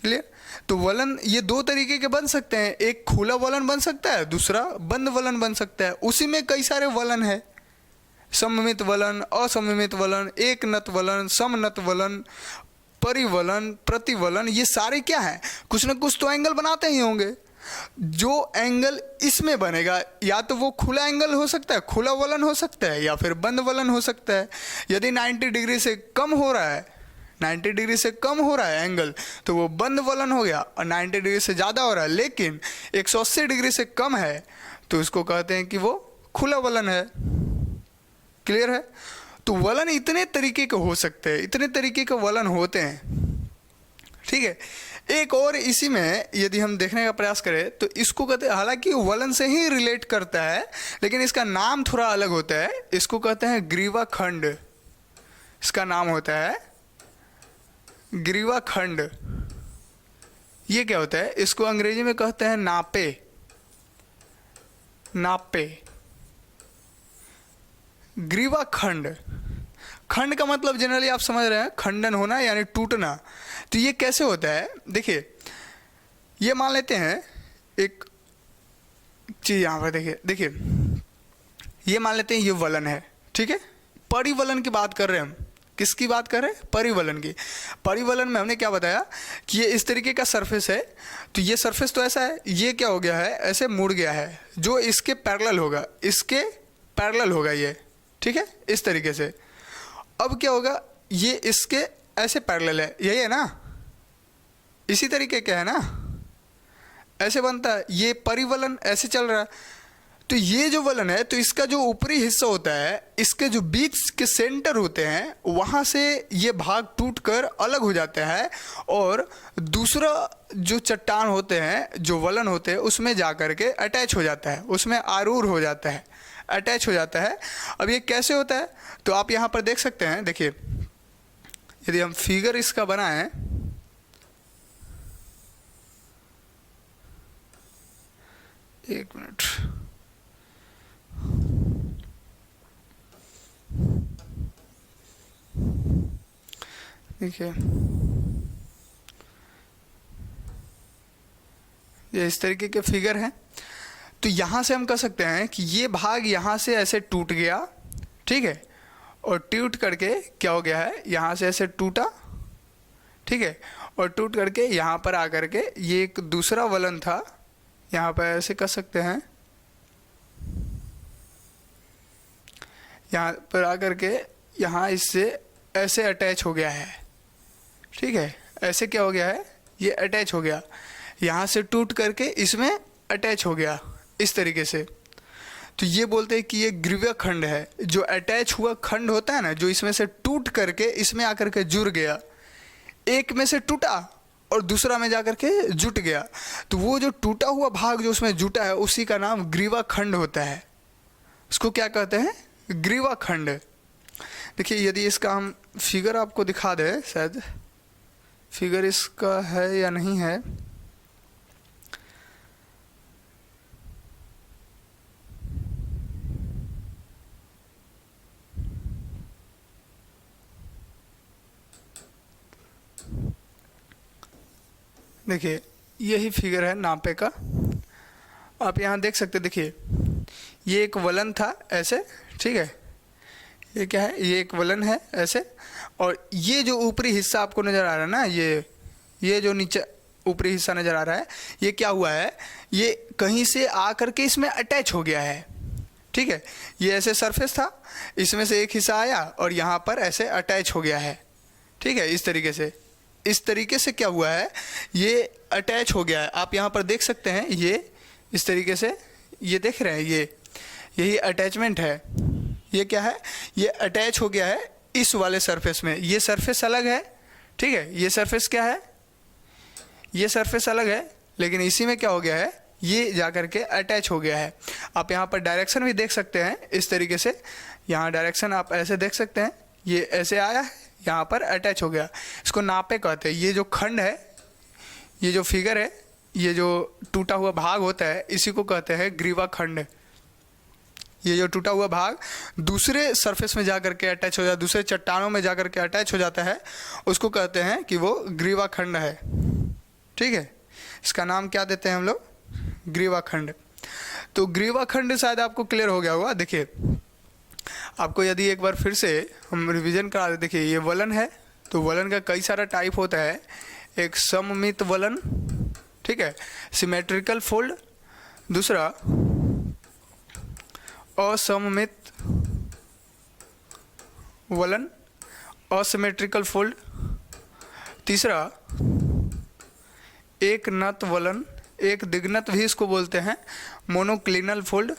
clear. तो वलन ये दो तरीके के बन सकते हैं, एक खुला वलन बन सकता है, दूसरा बंद वलन बन सकता है। उसी में कई सारे वलन है, सममित वलन, असममित वलन, एक नत वलन, समनत वलन, परिवलन, प्रतिवलन, ये सारे क्या हैं? कुछ ना कुछ तो एंगल बनाते ही होंगे। जो एंगल इसमें बनेगा या तो वो खुला एंगल हो सकता है, खुला वलन हो सकता है, या फिर बंद वलन हो सकता है। यदि 90 डिग्री से कम हो रहा है, 90 डिग्री से कम हो रहा है एंगल, तो वो बंद वलन हो गया, और 90 डिग्री से ज़्यादा हो रहा है लेकिन 180 डिग्री से कम है तो इसको कहते हैं कि वो खुला वलन है, क्लियर है। तो वलन इतने तरीके के हो सकते हैं, इतने तरीके के वलन होते हैं, ठीक है। एक और इसी में यदि हम देखने का प्रयास करें तो इसको कहते हैं, हालांकि वलन से ही रिलेट करता है लेकिन इसका नाम थोड़ा अलग होता है, इसको कहते हैं ग्रीवा खंड। इसका नाम होता है ग्रीवा खंड। ये क्या होता है? इसको अंग्रेजी में कहते हैं नापे, नापे, ग्रीवा खंड। खंड का मतलब जनरली आप समझ रहे हैं, खंडन होना यानी टूटना। तो ये कैसे होता है? देखिए, ये मान लेते हैं एक चीज यहाँ पर, देखिए ये मान लेते हैं ये वलन है, ठीक है। परिवलन की बात कर रहे हैं हम, किसकी बात कर रहे हैं? परिवलन की। परिवलन में हमने क्या बताया कि ये इस तरीके का सरफेस है, तो ये सरफेस तो ऐसा है, ये क्या हो गया है? ऐसे मुड़ गया है, जो इसके पैरेलल होगा, इसके पैरेलल होगा ये, ठीक है, इस तरीके से। अब क्या होगा? ये इसके ऐसे पैरेलल है, यही है ना, इसी तरीके का है ना, ऐसे बनता है। ये परिवलन ऐसे चल रहा है, तो ये जो वलन है तो इसका जो ऊपरी हिस्सा होता है, इसके जो बीच के सेंटर होते हैं वहाँ से ये भाग टूटकर अलग हो जाता है, और दूसरा जो चट्टान होते हैं, जो वलन होते हैं, उसमें जा कर के अटैच हो जाता है, उसमें आरूढ़ हो जाता है, अटैच हो जाता है। अब ये कैसे होता है? तो आप यहाँ पर देख सकते हैं, देखिए यदि हम फिगर इसका बनाएं, एक मिनट, देखिए ये इस तरीके के फिगर हैं। तो यहाँ से हम कह सकते हैं कि ये भाग यहाँ से ऐसे टूट गया, ठीक है, और टूट करके क्या हो गया है? यहाँ से ऐसे टूटा, ठीक है, और टूट करके यहाँ पर आकर के ये एक दूसरा वलन था, यहाँ पर ऐसे कह सकते हैं, यहाँ पर आकर के यहाँ इससे ऐसे अटैच हो गया है, ठीक है, ऐसे क्या हो गया है? ये अटैच हो गया, यहाँ से टूट करके इसमें अटैच हो गया, इस तरीके से। तो ये बोलते हैं कि ये ग्रीवा खंड है, जो अटैच हुआ खंड होता है ना, जो इसमें से टूट करके इसमें आकर के जुड़ गया, एक में से टूटा और दूसरा में जाकर के जुट गया, तो वो जो टूटा हुआ भाग जो उसमें जुटा है उसी का नाम ग्रीवा खंड होता है। उसको क्या कहते हैं? ग्रीवा खंड। देखिए यदि इसका हम फिगर आपको दिखा दें, शायद फिगर इसका है या नहीं है, देखिए यही फिगर है नापे का। आप यहाँ देख सकते, देखिए ये एक वलन था ऐसे, ठीक है, ये क्या है, ये एक वलन है ऐसे, और ये जो ऊपरी हिस्सा आपको नज़र आ रहा है ना, ये जो नीचे ऊपरी हिस्सा नज़र आ रहा है, ये क्या हुआ है, ये कहीं से आ करके इसमें अटैच हो गया है, ठीक है। ये ऐसे सरफेस था, इसमें से एक हिस्सा आया और यहाँ पर ऐसे अटैच हो गया है, ठीक है। इस तरीके से क्या हुआ है, ये अटैच हो गया है। आप यहाँ पर देख सकते हैं, ये इस तरीके से, ये देख रहे हैं, यही अटैचमेंट है। ये क्या है, ये अटैच हो गया है इस वाले सरफेस में। ये सरफेस अलग है, ठीक है, ये सरफेस क्या है, ये सरफेस अलग है, लेकिन इसी में क्या हो गया है, ये जा कर के अटैच हो गया है। आप यहाँ पर डायरेक्शन भी देख सकते हैं इस तरीके से, यहाँ डायरेक्शन आप ऐसे देख सकते हैं, ये ऐसे आया है, यहाँ पर अटैच हो गया। इसको नापे कहते हैं। ये जो खंड है, ये जो फिगर है, ये जो टूटा हुआ भाग होता है, इसी को कहते हैं ग्रीवा खंड। ये जो टूटा हुआ भाग दूसरे सरफेस में जा कर के अटैच हो जाता है, दूसरे चट्टानों में जा कर के अटैच हो जाता है, उसको कहते हैं कि वो ग्रीवा खंड है, ठीक है। इसका नाम क्या देते हैं हम लोग, ग्रीवा खंड। तो ग्रीवा खंड शायद आपको क्लियर हो गया होगा। देखिए आपको यदि एक बार फिर से हम रिवीजन करा दें, देखिए ये वलन है, तो वलन का कई सारा टाइप होता है। एक सममित वलन, ठीक है, सिमेट्रिकल फोल्ड, दूसरा असममित वलन, असिमेट्रिकल फोल्ड, तीसरा एक नत वलन, एक दिग्नत भी इसको बोलते हैं, मोनोक्लिनल फोल्ड,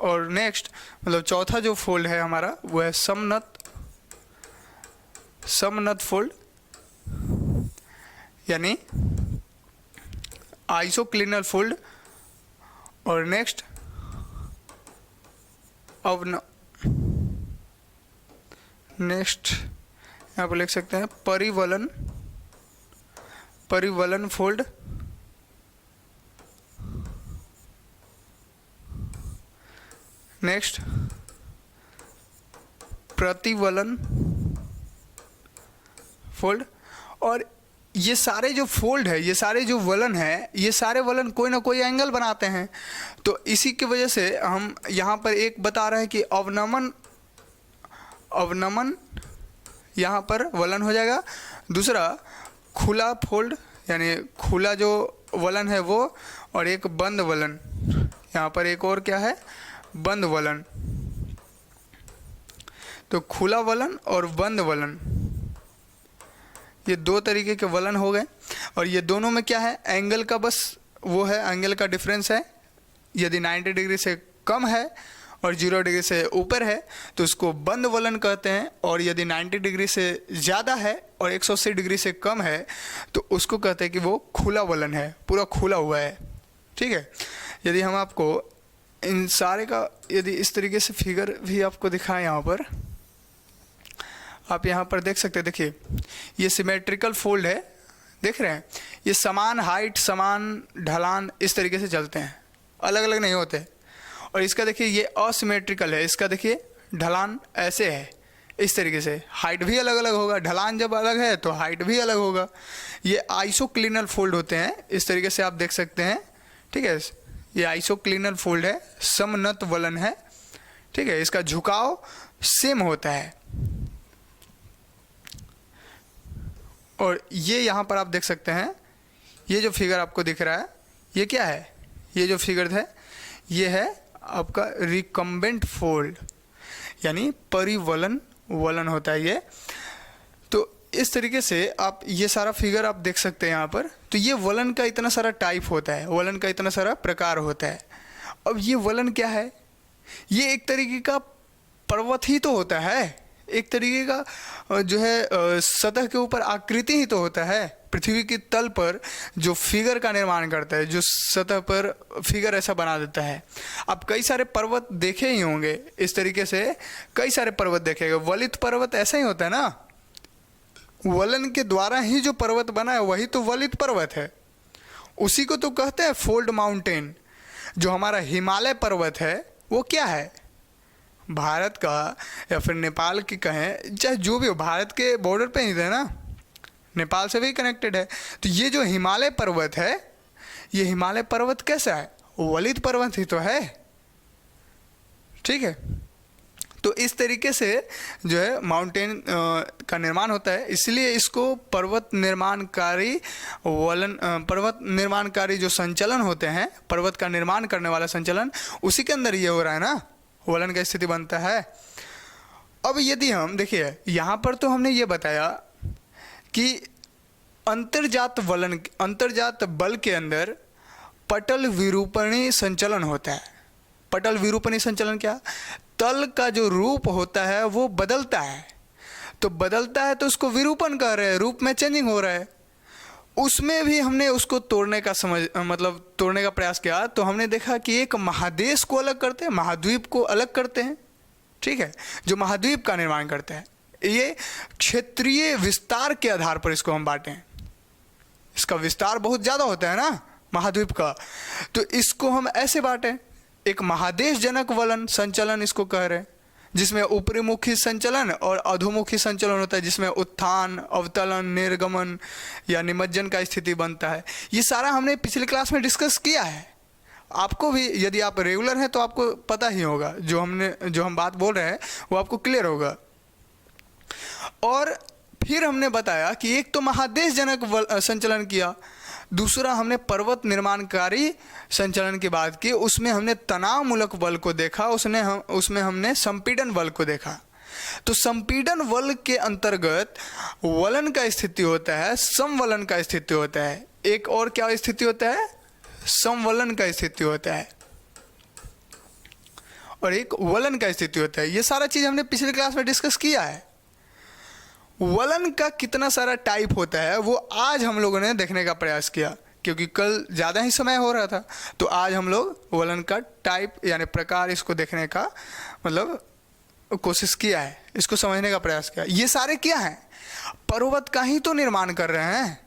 और नेक्स्ट मतलब चौथा जो फोल्ड है हमारा वो है समनत फोल्ड, यानी आइसोक्लिनल फोल्ड, और नेक्स्ट यहाँ पर लिख सकते हैं परिवलन फोल्ड, नेक्स्ट प्रतिवलन फोल्ड। और ये सारे जो फोल्ड है, ये सारे जो वलन है, ये सारे वलन कोई ना कोई एंगल बनाते हैं। तो इसी की वजह से हम यहाँ पर एक बता रहे हैं कि अवनमन यहाँ पर वलन हो जाएगा। दूसरा खुला फोल्ड, यानी खुला जो वलन है वो, और एक बंद वलन, यहाँ पर एक और क्या है, बंद वलन। तो खुला वलन और बंद वलन, ये दो तरीके के वलन हो गए। और ये दोनों में क्या है, एंगल का बस वो है, एंगल का डिफरेंस है। यदि 90 डिग्री से कम है और 0 डिग्री से ऊपर है तो उसको बंद वलन कहते हैं, और यदि 90 डिग्री से ज़्यादा है और 180 डिग्री से कम है तो उसको कहते हैं कि वो खुला वलन है, पूरा खुला हुआ है, ठीक है। यदि हम आपको इन सारे का यदि इस तरीके से फिगर भी आपको दिखाएं, यहाँ पर आप यहाँ पर देख सकते हैं, देखिए ये सिमेट्रिकल फोल्ड है, देख रहे हैं, ये समान हाइट, समान ढलान इस तरीके से चलते हैं, अलग अलग नहीं होते। और इसका देखिए ये असिमेट्रिकल है, इसका देखिए ढलान ऐसे है, इस तरीके से, हाइट भी अलग अलग होगा, ढलान जब अलग है तो हाइट भी अलग होगा। ये आइसोक्लिनल फोल्ड होते हैं, इस तरीके से आप देख सकते हैं, ठीक है। ये आइसोक्लिनल फोल्ड है, समनत वलन है, ठीक है। इसका झुकाव सेम होता है। और ये यहाँ पर आप देख सकते हैं, ये जो फिगर आपको दिख रहा है, ये क्या है, ये जो फिगर है ये है आपका रिकम्बेंट फोल्ड, यानी परिवलन वलन होता है ये। तो इस तरीके से आप ये सारा फिगर आप देख सकते हैं यहाँ पर। तो ये वलन का इतना सारा टाइप होता है, वलन का इतना सारा प्रकार होता है। अब ये वलन क्या है, ये एक तरीके का पर्वत ही तो होता है, एक तरीके का जो है सतह के ऊपर आकृति ही तो होता है, पृथ्वी की तल पर जो फिगर का निर्माण करता है, जो सतह पर फिगर ऐसा बना देता है। आप कई सारे पर्वत देखे ही होंगे, इस तरीके से कई सारे पर्वत देखेंगे। वलित पर्वत ऐसा ही होता है ना, वलन के द्वारा ही जो पर्वत बना है वही तो वलित पर्वत है, उसी को तो कहते हैं फोल्ड माउंटेन। जो हमारा हिमालय पर्वत है वो क्या है, भारत का या फिर नेपाल की कहें, चाहे जो भी हो, भारत के बॉर्डर पे ही है ना, नेपाल से भी कनेक्टेड है। तो ये जो हिमालय पर्वत है, ये हिमालय पर्वत कैसा है? वलित पर्वत ही तो है, ठीक है। तो इस तरीके से जो है माउंटेन का निर्माण होता है, इसलिए इसको पर्वत निर्माणकारी जो संचलन होते हैं, पर्वत का निर्माण करने वाला संचलन, उसी के अंदर ये हो रहा है ना, वलन का स्थिति बनता है। अब यदि हम देखिए यहाँ पर तो हमने ये बताया कि अंतर्जात बल के अंदर पटल विरूपणी संचलन होता है। पटल विरूपणी संचलन क्या? तल का जो रूप होता है वो बदलता है, तो बदलता है तो उसको विरूपण कह रहे हैं, रूप में चेंजिंग हो रहा है। उसमें भी हमने उसको तोड़ने का प्रयास किया, तो हमने देखा कि एक महादेश को अलग करते हैं, महाद्वीप को अलग करते हैं, ठीक है, जो महाद्वीप का निर्माण करते हैं। ये क्षेत्रीय विस्तार के आधार पर इसको हम बांटें, इसका विस्तार बहुत ज़्यादा होता है ना महाद्वीप का, तो इसको हम ऐसे बांटें। एक महादेश जनक वलन संचलन इसको कह रहे हैं, जिसमें ऊपरीमुखी संचलन और अधोमुखी संचलन होता है, जिसमें उत्थान, अवतलन, निर्गमन या निमज्जन का स्थिति बनता है। ये सारा हमने पिछले क्लास में डिस्कस किया है। आपको भी, यदि आप रेगुलर हैं तो आपको पता ही होगा, जो हम बात बोल रहे हैं वो आपको क्लियर होगा। और फिर हमने बताया कि एक तो महादेश जनक संचलन किया, दूसरा हमने पर्वत निर्माणकारी संचलन की बात की, उसमें हमने तनावमूलक बल को देखा, उसमें हमने संपीड़न बल को देखा। तो संपीड़न बल के अंतर्गत वलन का स्थिति होता है, समवलन का स्थिति होता है, एक और क्या स्थिति होता है? समवलन का स्थिति होता है, और एक वलन का स्थिति होता है। ये सारा चीज हमने पिछले क्लास में डिस्कस किया है। वलन का कितना सारा टाइप होता है वो आज हम लोगों ने देखने का प्रयास किया, क्योंकि कल ज़्यादा ही समय हो रहा था, तो आज हम लोग वलन का टाइप यानी प्रकार इसको देखने का कोशिश किया है, इसको समझने का प्रयास किया। ये सारे क्या हैं? पर्वत का ही तो निर्माण कर रहे हैं,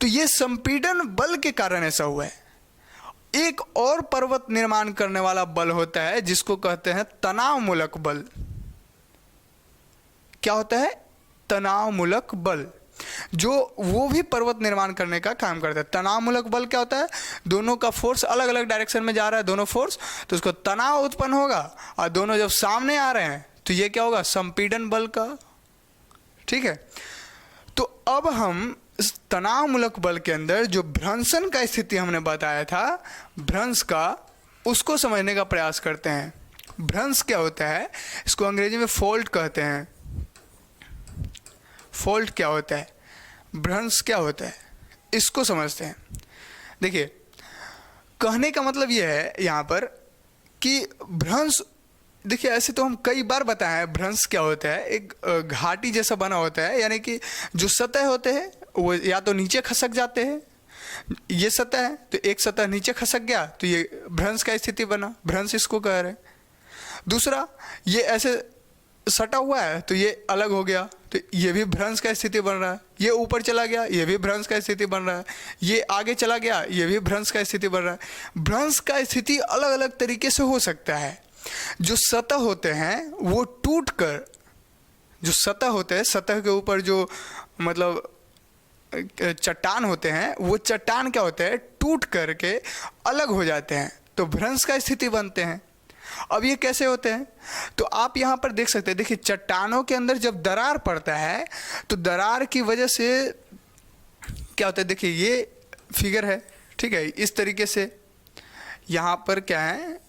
तो ये संपीड़न बल के कारण ऐसा हुआ है। एक और पर्वत निर्माण करने वाला बल होता है जिसको कहते हैं तनावमूलक बल। क्या होता है? तनावमूलक बल, जो वो भी पर्वत निर्माण करने का काम करता है। तनावमूलक बल क्या होता है? दोनों का फोर्स अलग अलग डायरेक्शन में जा रहा है, दोनों फोर्स, तो उसको तनाव उत्पन्न होगा, और दोनों जब सामने आ रहे हैं तो ये क्या होगा? संपीड़न बल का, ठीक है। तो अब हम इस तनावमूलक बल के अंदर जो भ्रंशन का स्थिति हमने बताया था, भ्रंश का, उसको समझने का प्रयास करते हैं। भ्रंश क्या होता है? इसको अंग्रेजी में फॉल्ट कहते हैं। फॉल्ट क्या होता है? भ्रंश क्या होता है? इसको समझते हैं। देखिए, कहने का मतलब यह है यहाँ पर कि भ्रंश, देखिए ऐसे तो हम कई बार बताए हैं भ्रंश क्या होता है। एक घाटी जैसा बना होता है, यानी कि जो सतह होते हैं वो या तो नीचे खसक जाते हैं, ये सतह है तो एक सतह नीचे खसक गया तो ये भ्रंश का स्थिति बना, भ्रंश इसको कह रहे हैं। दूसरा, ये ऐसे सटा हुआ है तो ये अलग हो गया तो ये भी भ्रंश का स्थिति बन रहा है। ये ऊपर चला गया, ये भी भ्रंश का स्थिति बन रहा है। ये आगे चला गया, ये भी भ्रंश का स्थिति बन रहा है। भ्रंश का स्थिति अलग अलग तरीके से हो सकता है। जो सतह होते हैं वो टूट कर, जो सतह होते हैं, सतह के ऊपर जो मतलब चट्टान होते हैं, वो चट्टान क्या होते हैं? टूट करके अलग हो जाते हैं, तो भ्रंश का स्थिति बनते हैं। अब ये कैसे होते हैं? तो आप यहाँ पर देख सकते हैं, देखिए चट्टानों के अंदर जब दरार पड़ता है तो दरार की वजह से क्या होता है? देखिए ये फिगर है, ठीक है, इस तरीके से यहाँ पर क्या है,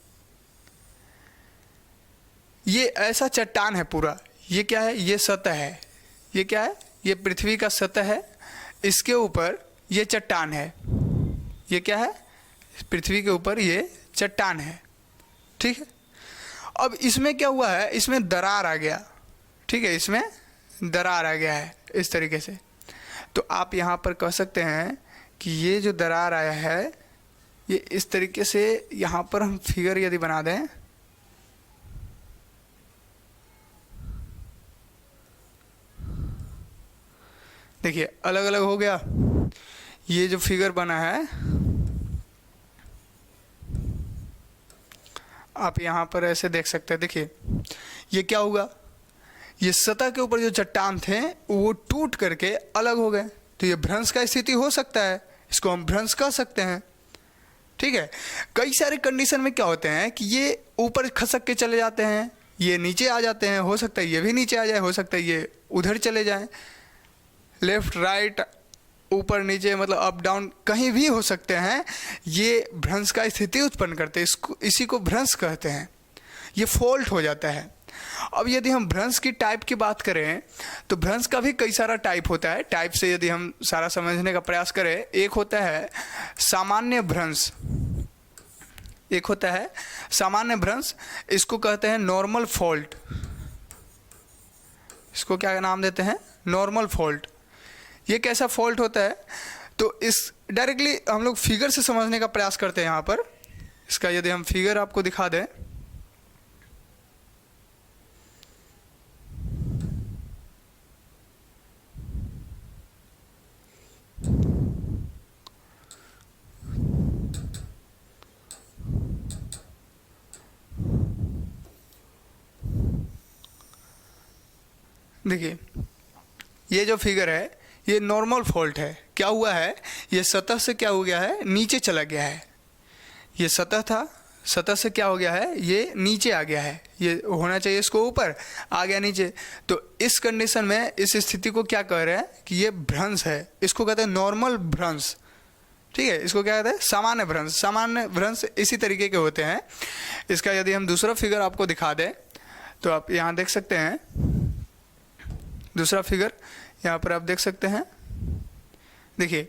ये ऐसा चट्टान है पूरा, ये क्या है? ये सतह है, ये क्या है? ये पृथ्वी का सतह है, इसके ऊपर ये चट्टान है, ये क्या है? पृथ्वी के ऊपर ये चट्टान है, ठीक है। अब इसमें क्या हुआ है? इसमें दरार आ गया, ठीक है, इसमें दरार आ गया है इस तरीके से। तो आप यहाँ पर कह सकते हैं कि ये जो दरार आया है ये इस तरीके से, यहाँ पर हम फिगर यदि बना दें, देखिए अलग अलग हो गया। ये जो फिगर बना है आप यहाँ पर ऐसे देख सकते हैं। देखिए ये क्या होगा? ये सतह के ऊपर जो चट्टान थे वो टूट करके अलग हो गए, तो ये भ्रंश का स्थिति हो सकता है, इसको हम भ्रंश कह सकते हैं। ठीक है, कई सारे कंडीशन में क्या होते हैं कि ये ऊपर खसक के चले जाते हैं, ये नीचे आ जाते हैं, हो सकता है ये भी नीचे आ जाए, हो सकता है ये उधर चले जाएं, लेफ्ट राइट ऊपर नीचे मतलब अप डाउन कहीं भी हो सकते हैं। ये भ्रंश का स्थिति उत्पन्न करते हैं, इसी को भ्रंश कहते हैं, ये फॉल्ट हो जाता है। अब यदि हम भ्रंश की टाइप की बात करें तो भ्रंश का भी कई सारा टाइप होता है। टाइप से यदि हम सारा समझने का प्रयास करें, एक होता है सामान्य भ्रंश, एक होता है सामान्य भ्रंश, इसको कहते हैं नॉर्मल फॉल्ट, इसको क्या नाम देते हैं, नॉर्मल फॉल्ट। ये कैसा फॉल्ट होता है, तो इस डायरेक्टली हम लोग फिगर से समझने का प्रयास करते हैं। यहाँ पर इसका यदि हम फिगर आपको दिखा दें, देखिए ये जो फिगर है ये नॉर्मल फॉल्ट है। क्या हुआ है, ये सतह से क्या हो गया है, नीचे चला गया है। ये सतह था, सतह से क्या हो गया है, ये नीचे आ गया है, ये होना चाहिए इसको ऊपर, आ गया नीचे। तो इस कंडीशन में इस स्थिति को क्या कह रहे हैं कि ये भ्रंश है, इसको कहते हैं नॉर्मल भ्रंश। ठीक है, इसको क्या कहते हैं, सामान्य भ्रंश। सामान्य भ्रंश इसी तरीके के होते हैं। इसका यदि हम दूसरा फिगर आपको दिखा दें तो आप यहाँ देख सकते हैं, दूसरा फिगर यहाँ पर आप देख सकते हैं। देखिए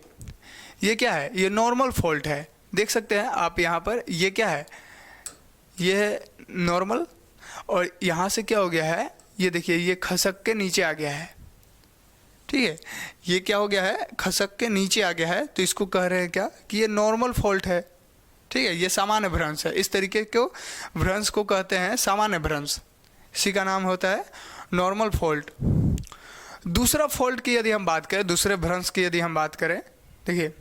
ये क्या है, ये नॉर्मल फॉल्ट है, देख सकते हैं आप यहाँ पर, ये क्या है, ये है नॉर्मल, और यहाँ से क्या हो गया है, ये देखिए ये खसक के नीचे आ गया है। ठीक है, ये क्या हो गया है, खसक के नीचे आ गया है, तो इसको कह रहे हैं क्या कि ये नॉर्मल फॉल्ट है। ठीक है, ये सामान्य भ्रंश है। इस तरीके को भ्रंश को कहते हैं सामान्य भ्रंश, इसी का नाम होता है नॉर्मल फॉल्ट। दूसरा फॉल्ट की यदि हम बात करें, दूसरे भ्रंश की यदि हम बात करें, देखिए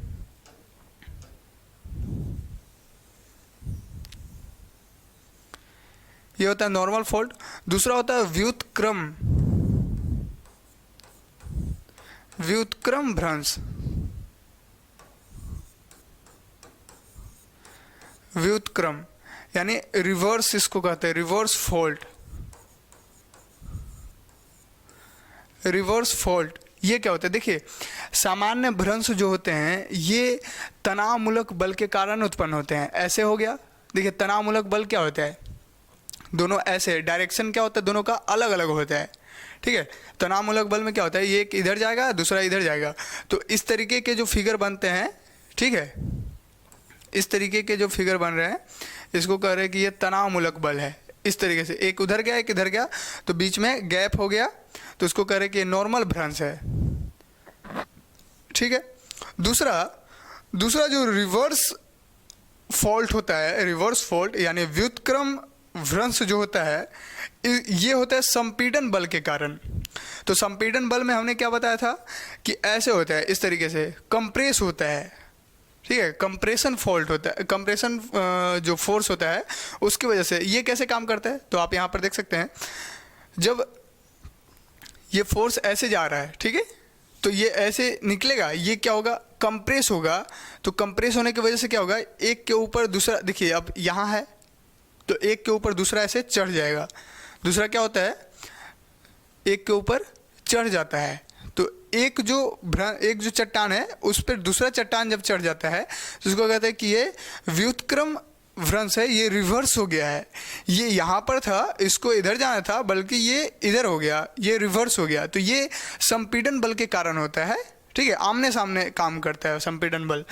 ये होता है नॉर्मल फॉल्ट। दूसरा होता है व्युत्क्रम, व्युत्क्रम भ्रंश। व्युत्क्रम यानी रिवर्स, इसको कहते हैं रिवर्स फॉल्ट। रिवर्स फॉल्ट ये क्या होता है, देखिए सामान्य भ्रंश जो होते हैं ये तनावमूलक बल के कारण उत्पन्न होते हैं। ऐसे हो गया, देखिए तनावमूलक बल क्या होता है, दोनों ऐसे डायरेक्शन क्या होता है, दोनों का अलग अलग होता है। ठीक है, तनावमूलक बल में क्या होता है, ये एक इधर जाएगा दूसरा इधर जाएगा, तो इस तरीके के जो फिगर बनते हैं, ठीक है, इस तरीके के जो फिगर बन रहे हैं इसको कह रहे हैं कि ये तनावमूलक बल है। इस तरीके से एक उधर गया एक इधर गया तो बीच में गैप हो गया, तो इसको कह रहे हैं कि ये नॉर्मल भ्रंश है। ठीक है, दूसरा जो रिवर्स फॉल्ट होता है, रिवर्स फॉल्ट यानी व्युत्क्रम भ्रंश जो होता है, ये होता है संपीड़न बल के कारण। तो संपीड़न बल में हमने क्या बताया था कि ऐसे होता है, इस तरीके से कंप्रेस होता है। ठीक है, कंप्रेशन फॉल्ट होता है, कंप्रेशन जो फोर्स होता है उसकी वजह से ये कैसे काम करता है, तो आप यहाँ पर देख सकते हैं, जब ये फोर्स ऐसे जा रहा है, ठीक है, तो ये ऐसे निकलेगा, ये क्या होगा, कंप्रेस होगा। तो कंप्रेस होने की वजह से क्या होगा, एक के ऊपर दूसरा, देखिए अब यहाँ है तो एक के ऊपर दूसरा ऐसे चढ़ जाएगा। दूसरा क्या होता है, एक के ऊपर चढ़ जाता है, तो एक जो चट्टान है उस पर दूसरा चट्टान जब चढ़ जाता है तो उसको कहते हैं कि ये व्युत्क्रम भ्रंश है, ये रिवर्स हो गया है। ये यहाँ पर था, इसको इधर जाना था, बल्कि ये इधर हो गया, ये रिवर्स हो गया। तो ये संपीड़न बल के कारण होता है। ठीक है, आमने सामने काम करता है संपीड़न बल।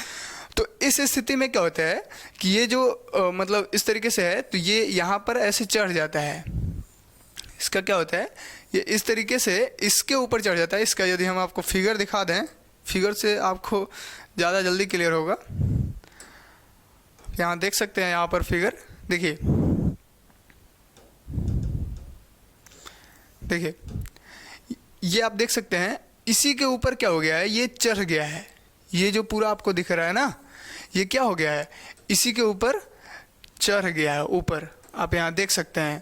तो इस स्थिति में क्या होता है कि ये जो मतलब इस तरीके से है, तो ये यहाँ पर ऐसे चढ़ जाता है। इसका क्या होता है, ये इस तरीके से इसके ऊपर चढ़ जाता है। इसका यदि हम आपको फिगर दिखा दें, फिगर से आपको ज़्यादा जल्दी क्लियर होगा। यहाँ देख सकते हैं, यहाँ पर फिगर देखिए, देखिए ये आप देख सकते हैं, इसी के ऊपर क्या हो गया है, ये चढ़ गया है। ये जो पूरा आपको दिख रहा है ना, ये क्या हो गया है, इसी के ऊपर चढ़ गया है ऊपर। आप यहाँ देख सकते हैं,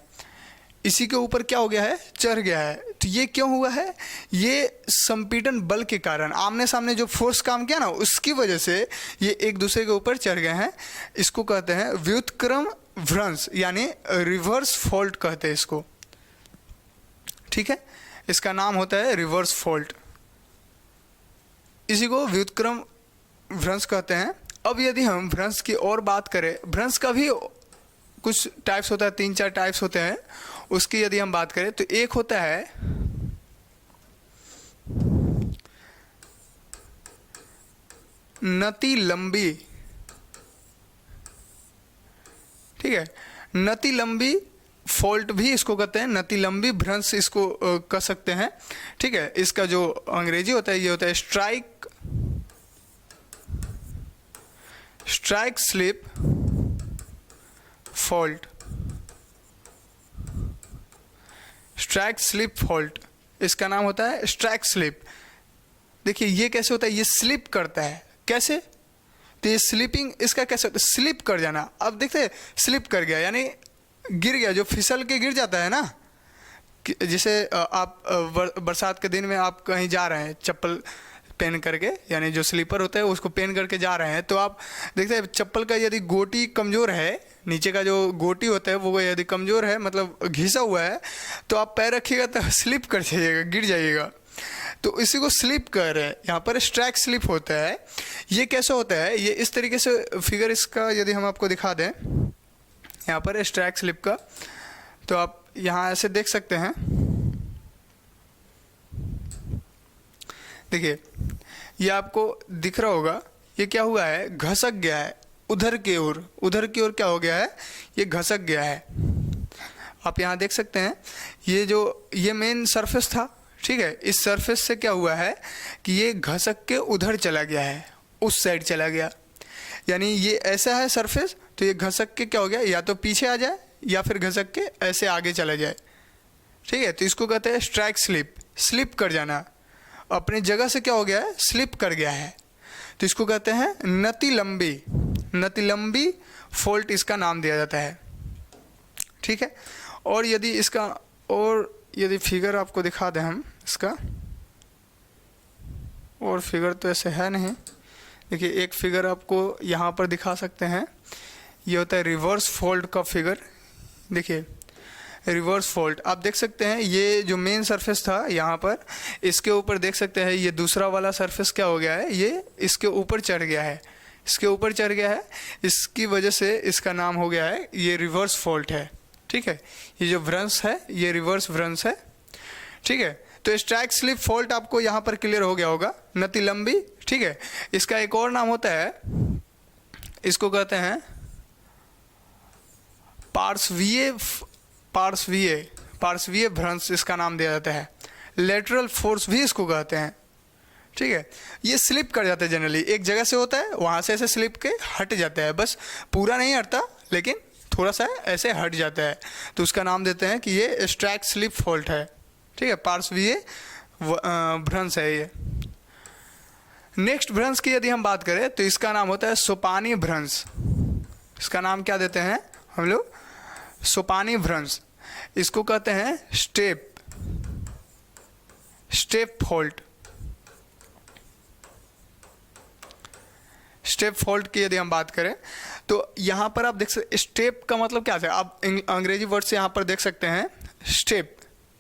इसी के ऊपर क्या हो गया है, चढ़ गया है। तो ये क्यों हुआ है, ये संपीड़न बल के कारण, आमने सामने जो फोर्स काम किया ना, उसकी वजह से ये एक दूसरे के ऊपर चढ़ गए हैं। इसको कहते हैं व्युत्क्रम भ्रंश, यानी रिवर्स फॉल्ट कहते हैं इसको। ठीक है, इसका नाम होता है रिवर्स फॉल्ट, इसी को व्युत्क्रम भ्रंश कहते हैं। अब यदि हम भ्रंश की और बात करें, भ्रंश का भी कुछ टाइप्स होता है, 3-4 टाइप्स होते हैं। उसकी यदि हम बात करें तो एक होता है नति लंबी, ठीक है, नति लंबी फॉल्ट भी इसको कहते हैं, नति लंबी भ्रंश इसको कह सकते हैं। ठीक है, इसका जो अंग्रेजी होता है ये होता है strike slip fault, strike slip fault, इसका नाम होता है स्ट्राइक स्लिप। देखिए ये कैसे होता है, ये स्लिप करता है, कैसे, तो ये स्लिपिंग इसका कैसे होता है, स्लिप कर जाना। अब देखते हैं स्लिप कर गया यानी गिर गया, जो फिसल के गिर जाता है ना, जैसे आप बरसात के दिन में आप कहीं जा रहे हैं चप्पल पहन करके, यानी जो स्लीपर होता है उसको पहन करके जा रहे हैं, तो आप देखते हैं चप्पल का यदि गोटी कमज़ोर है, नीचे का जो गोटी होता है वो यदि कमज़ोर है, मतलब घिसा हुआ है, तो आप पैर रखिएगा तो स्लिप कर जाइएगा, गिर जाइएगा। तो इसी को स्लिप कर रहे हैं, यहाँ पर स्ट्राइक स्लिप होता है। ये कैसे होता है, ये इस तरीके से फिगर इसका यदि हम आपको दिखा दें, यहाँ पर स्ट्राइक स्लिप का, तो आप यहाँ ऐसे देख सकते हैं। देखिए ये आपको दिख रहा होगा, ये क्या हुआ है, घसक गया है उधर की ओर, उधर की ओर क्या हो गया है, ये घसक गया है। आप यहाँ देख सकते हैं ये मेन सरफेस था, ठीक है, इस सरफेस से क्या हुआ है कि ये घसक के उधर चला गया है, उस साइड चला गया। यानी ये ऐसा है सरफेस, तो ये घसक के क्या हो गया, या तो पीछे आ जाए या फिर घसक के ऐसे आगे चला जाए। ठीक है, तो इसको कहते हैं स्ट्राइक स्लिप, स्लिप कर जाना, अपनी जगह से क्या हो गया है, स्लिप कर गया है। तो इसको कहते हैं नति लंबी, नति लंबी फॉल्ट इसका नाम दिया जाता है। ठीक है, और यदि इसका और यदि फिगर आपको दिखा दें हम इसका, और फिगर तो ऐसे है नहीं, देखिए एक फिगर आपको यहाँ पर दिखा सकते हैं, ये होता है रिवर्स फॉल्ट का फिगर। देखिए रिवर्स फॉल्ट आप देख सकते हैं, ये जो मेन सरफेस था यहाँ पर, इसके ऊपर देख सकते हैं ये दूसरा वाला सरफेस क्या हो गया है, ये इसके ऊपर चढ़ गया है, इसके ऊपर चढ़ गया है, इसकी वजह से इसका नाम हो गया है, ये रिवर्स फॉल्ट है। ठीक है, ये जो भ्रंश है ये रिवर्स भ्रंश है। ठीक है, तो स्ट्राइक स्लिप फॉल्ट आपको यहाँ पर क्लियर हो गया होगा, नति लंबी। ठीक है, इसका एक और नाम होता है, इसको कहते हैं पार्श्वीय भ्रंश इसका नाम दिया जाता है, लेटरल फोर्स भी इसको कहते हैं। ठीक है, ये स्लिप कर जाता है, जनरली एक जगह से होता है, वहाँ से ऐसे स्लिप के हट जाता है, बस पूरा नहीं हटता लेकिन थोड़ा सा ऐसे हट जाता है, तो उसका नाम देते हैं कि ये स्ट्राइक स्लिप फॉल्ट है। ठीक है, पार्श्वीय भ्रंश है ये। नेक्स्ट भ्रंश की यदि हम बात करें तो इसका नाम होता है सोपानी भ्रंश, इसका नाम क्या देते हैं हम लोग, सोपानी भ्रंश। इसको कहते हैं स्टेप फॉल्ट। स्टेप फॉल्ट की यदि हम बात करें तो यहाँ पर आप देख सकते, स्टेप का मतलब क्या है, आप अंग्रेजी वर्ड से यहाँ पर देख सकते हैं स्टेप,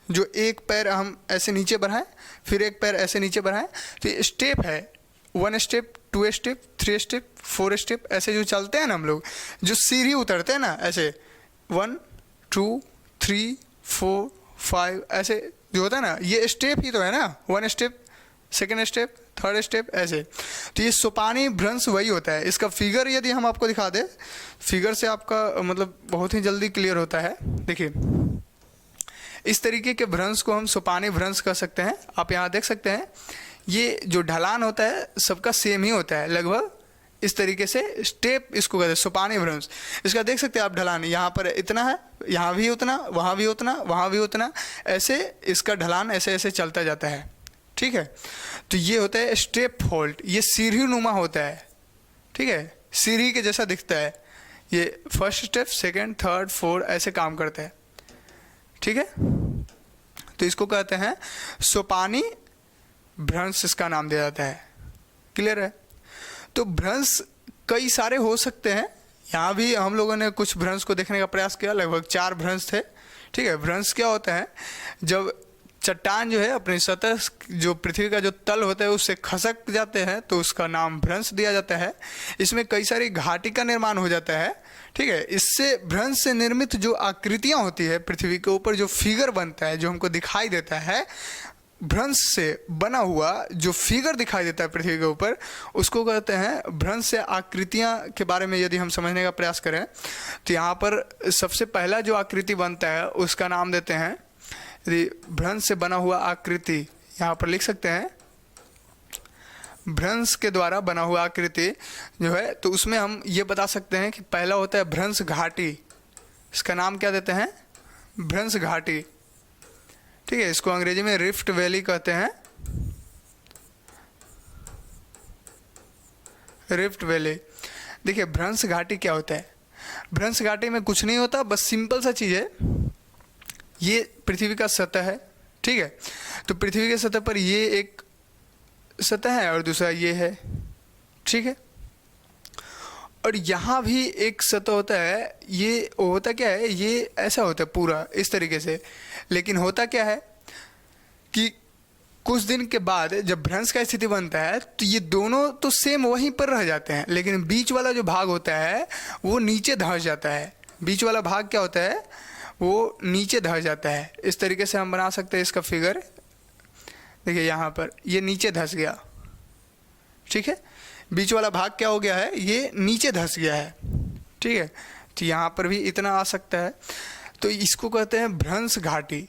जो एक पैर हम ऐसे नीचे बढ़ाएं फिर एक पैर ऐसे नीचे बढ़ाएं, तो ये स्टेप है। 1 स्टेप, 2 स्टेप, 3 स्टेप, 4 स्टेप, ऐसे जो चलते हैं ना हम लोग, जो सीढ़ी उतरते हैं ना, ऐसे 1 2 3 4 5 ऐसे जो होता है ना, ये स्टेप ही तो है ना, 1 step, 2nd step, 3rd step, ऐसे। तो ये सोपानी भ्रंश वही होता है। इसका फिगर यदि हम आपको दिखा दें, फिगर से आपका मतलब बहुत ही जल्दी क्लियर होता है। देखिए इस तरीके के भ्रंश को हम सोपानी भ्रंश कह सकते हैं। आप यहाँ देख सकते हैं, ये जो ढलान होता है सबका सेम ही होता है लगभग, इस तरीके से स्टेप इसको कहते हैं सोपानी भ्रंश। इसका देख सकते हैं आप ढलान, यहाँ पर इतना है, यहाँ भी उतना, वहाँ भी उतना, वहाँ भी उतना, ऐसे इसका ढलान ऐसे ऐसे चलता जाता है। ठीक है, तो ये होता है स्टेप फॉल्ट, ये सीढ़ी नुमा होता है। ठीक है, सीढ़ी के जैसा दिखता है, ये 1st step, 2nd, 3rd, 4th ऐसे काम करता है। ठीक है, तो इसको कहते हैं सोपानी भ्रंश, इसका नाम दिया जाता है। क्लियर है? तो भ्रंश कई सारे हो सकते हैं। यहाँ भी हम लोगों ने कुछ भ्रंश को देखने का प्रयास किया, लगभग 4 भ्रंश थे। ठीक है, भ्रंश क्या होता है? जब चट्टान जो है अपनी सतह, जो पृथ्वी का जो तल होता है उससे खसक जाते हैं तो उसका नाम भ्रंश दिया जाता है। इसमें कई सारी घाटी का निर्माण हो जाता है। ठीक है, इससे भ्रंश से निर्मित जो आकृतियां होती है पृथ्वी के ऊपर, जो फिगर बनता है, जो हमको दिखाई देता है, भ्रंश से बना हुआ जो फिगर दिखाई देता है पृथ्वी के ऊपर, उसको कहते हैं भ्रंश से आकृतियां के बारे में यदि हम समझने का प्रयास करें तो यहाँ पर सबसे पहला जो आकृति बनता है उसका नाम देते हैं, यदि भ्रंश से बना हुआ आकृति यहाँ पर लिख सकते हैं, भ्रंश के द्वारा बना हुआ आकृति जो है, तो उसमें हम ये बता सकते हैं कि पहला होता है भ्रंश घाटी। इसका नाम क्या देते हैं? भ्रंश घाटी। ठीक है, इसको अंग्रेजी में रिफ्ट वैली कहते हैं, रिफ्ट वैली। देखिए भ्रंश घाटी क्या होता है? भ्रंश घाटी में कुछ नहीं होता, बस सिंपल सा चीज़ है, ये पृथ्वी का सतह है। ठीक है, तो पृथ्वी के सतह पर ये एक सतह है और दूसरा ये है। ठीक है, और यहाँ भी एक सतह होता है। ये होता क्या है? ये ऐसा होता है पूरा इस तरीके से, लेकिन होता क्या है कि कुछ दिन के बाद जब भ्रंश का स्थिति बनता है तो ये दोनों तो सेम वहीं पर रह जाते हैं, लेकिन बीच वाला जो भाग होता है वो नीचे धंस जाता है। बीच वाला भाग क्या होता है? वो नीचे धंस जाता है। इस तरीके से हम बना सकते हैं इसका फिगर। देखिए यहाँ पर ये नीचे धंस गया। ठीक है, बीच वाला भाग क्या हो गया है? ये नीचे धंस गया है। ठीक है, तो यहाँ पर भी इतना आ सकता है। तो इसको कहते हैं भ्रंश घाटी,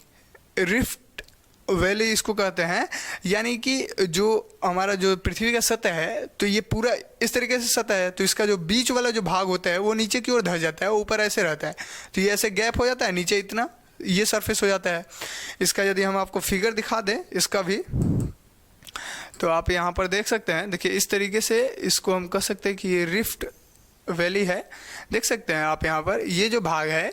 रिफ्ट वैली इसको कहते हैं। यानी कि जो हमारा जो पृथ्वी का सतह है, तो ये पूरा इस तरीके से सतह है, तो इसका जो बीच वाला जो भाग होता है वो नीचे की ओर धंस जाता है, ऊपर ऐसे रहता है, तो ये ऐसे गैप हो जाता है, नीचे इतना ये सरफेस हो जाता है। इसका यदि हम आपको फिगर दिखा दें इसका भी, तो आप यहाँ पर देख सकते हैं। देखिए इस तरीके से इसको हम कह सकते हैं कि ये रिफ्ट वैली है। देख सकते हैं आप यहाँ पर ये जो भाग है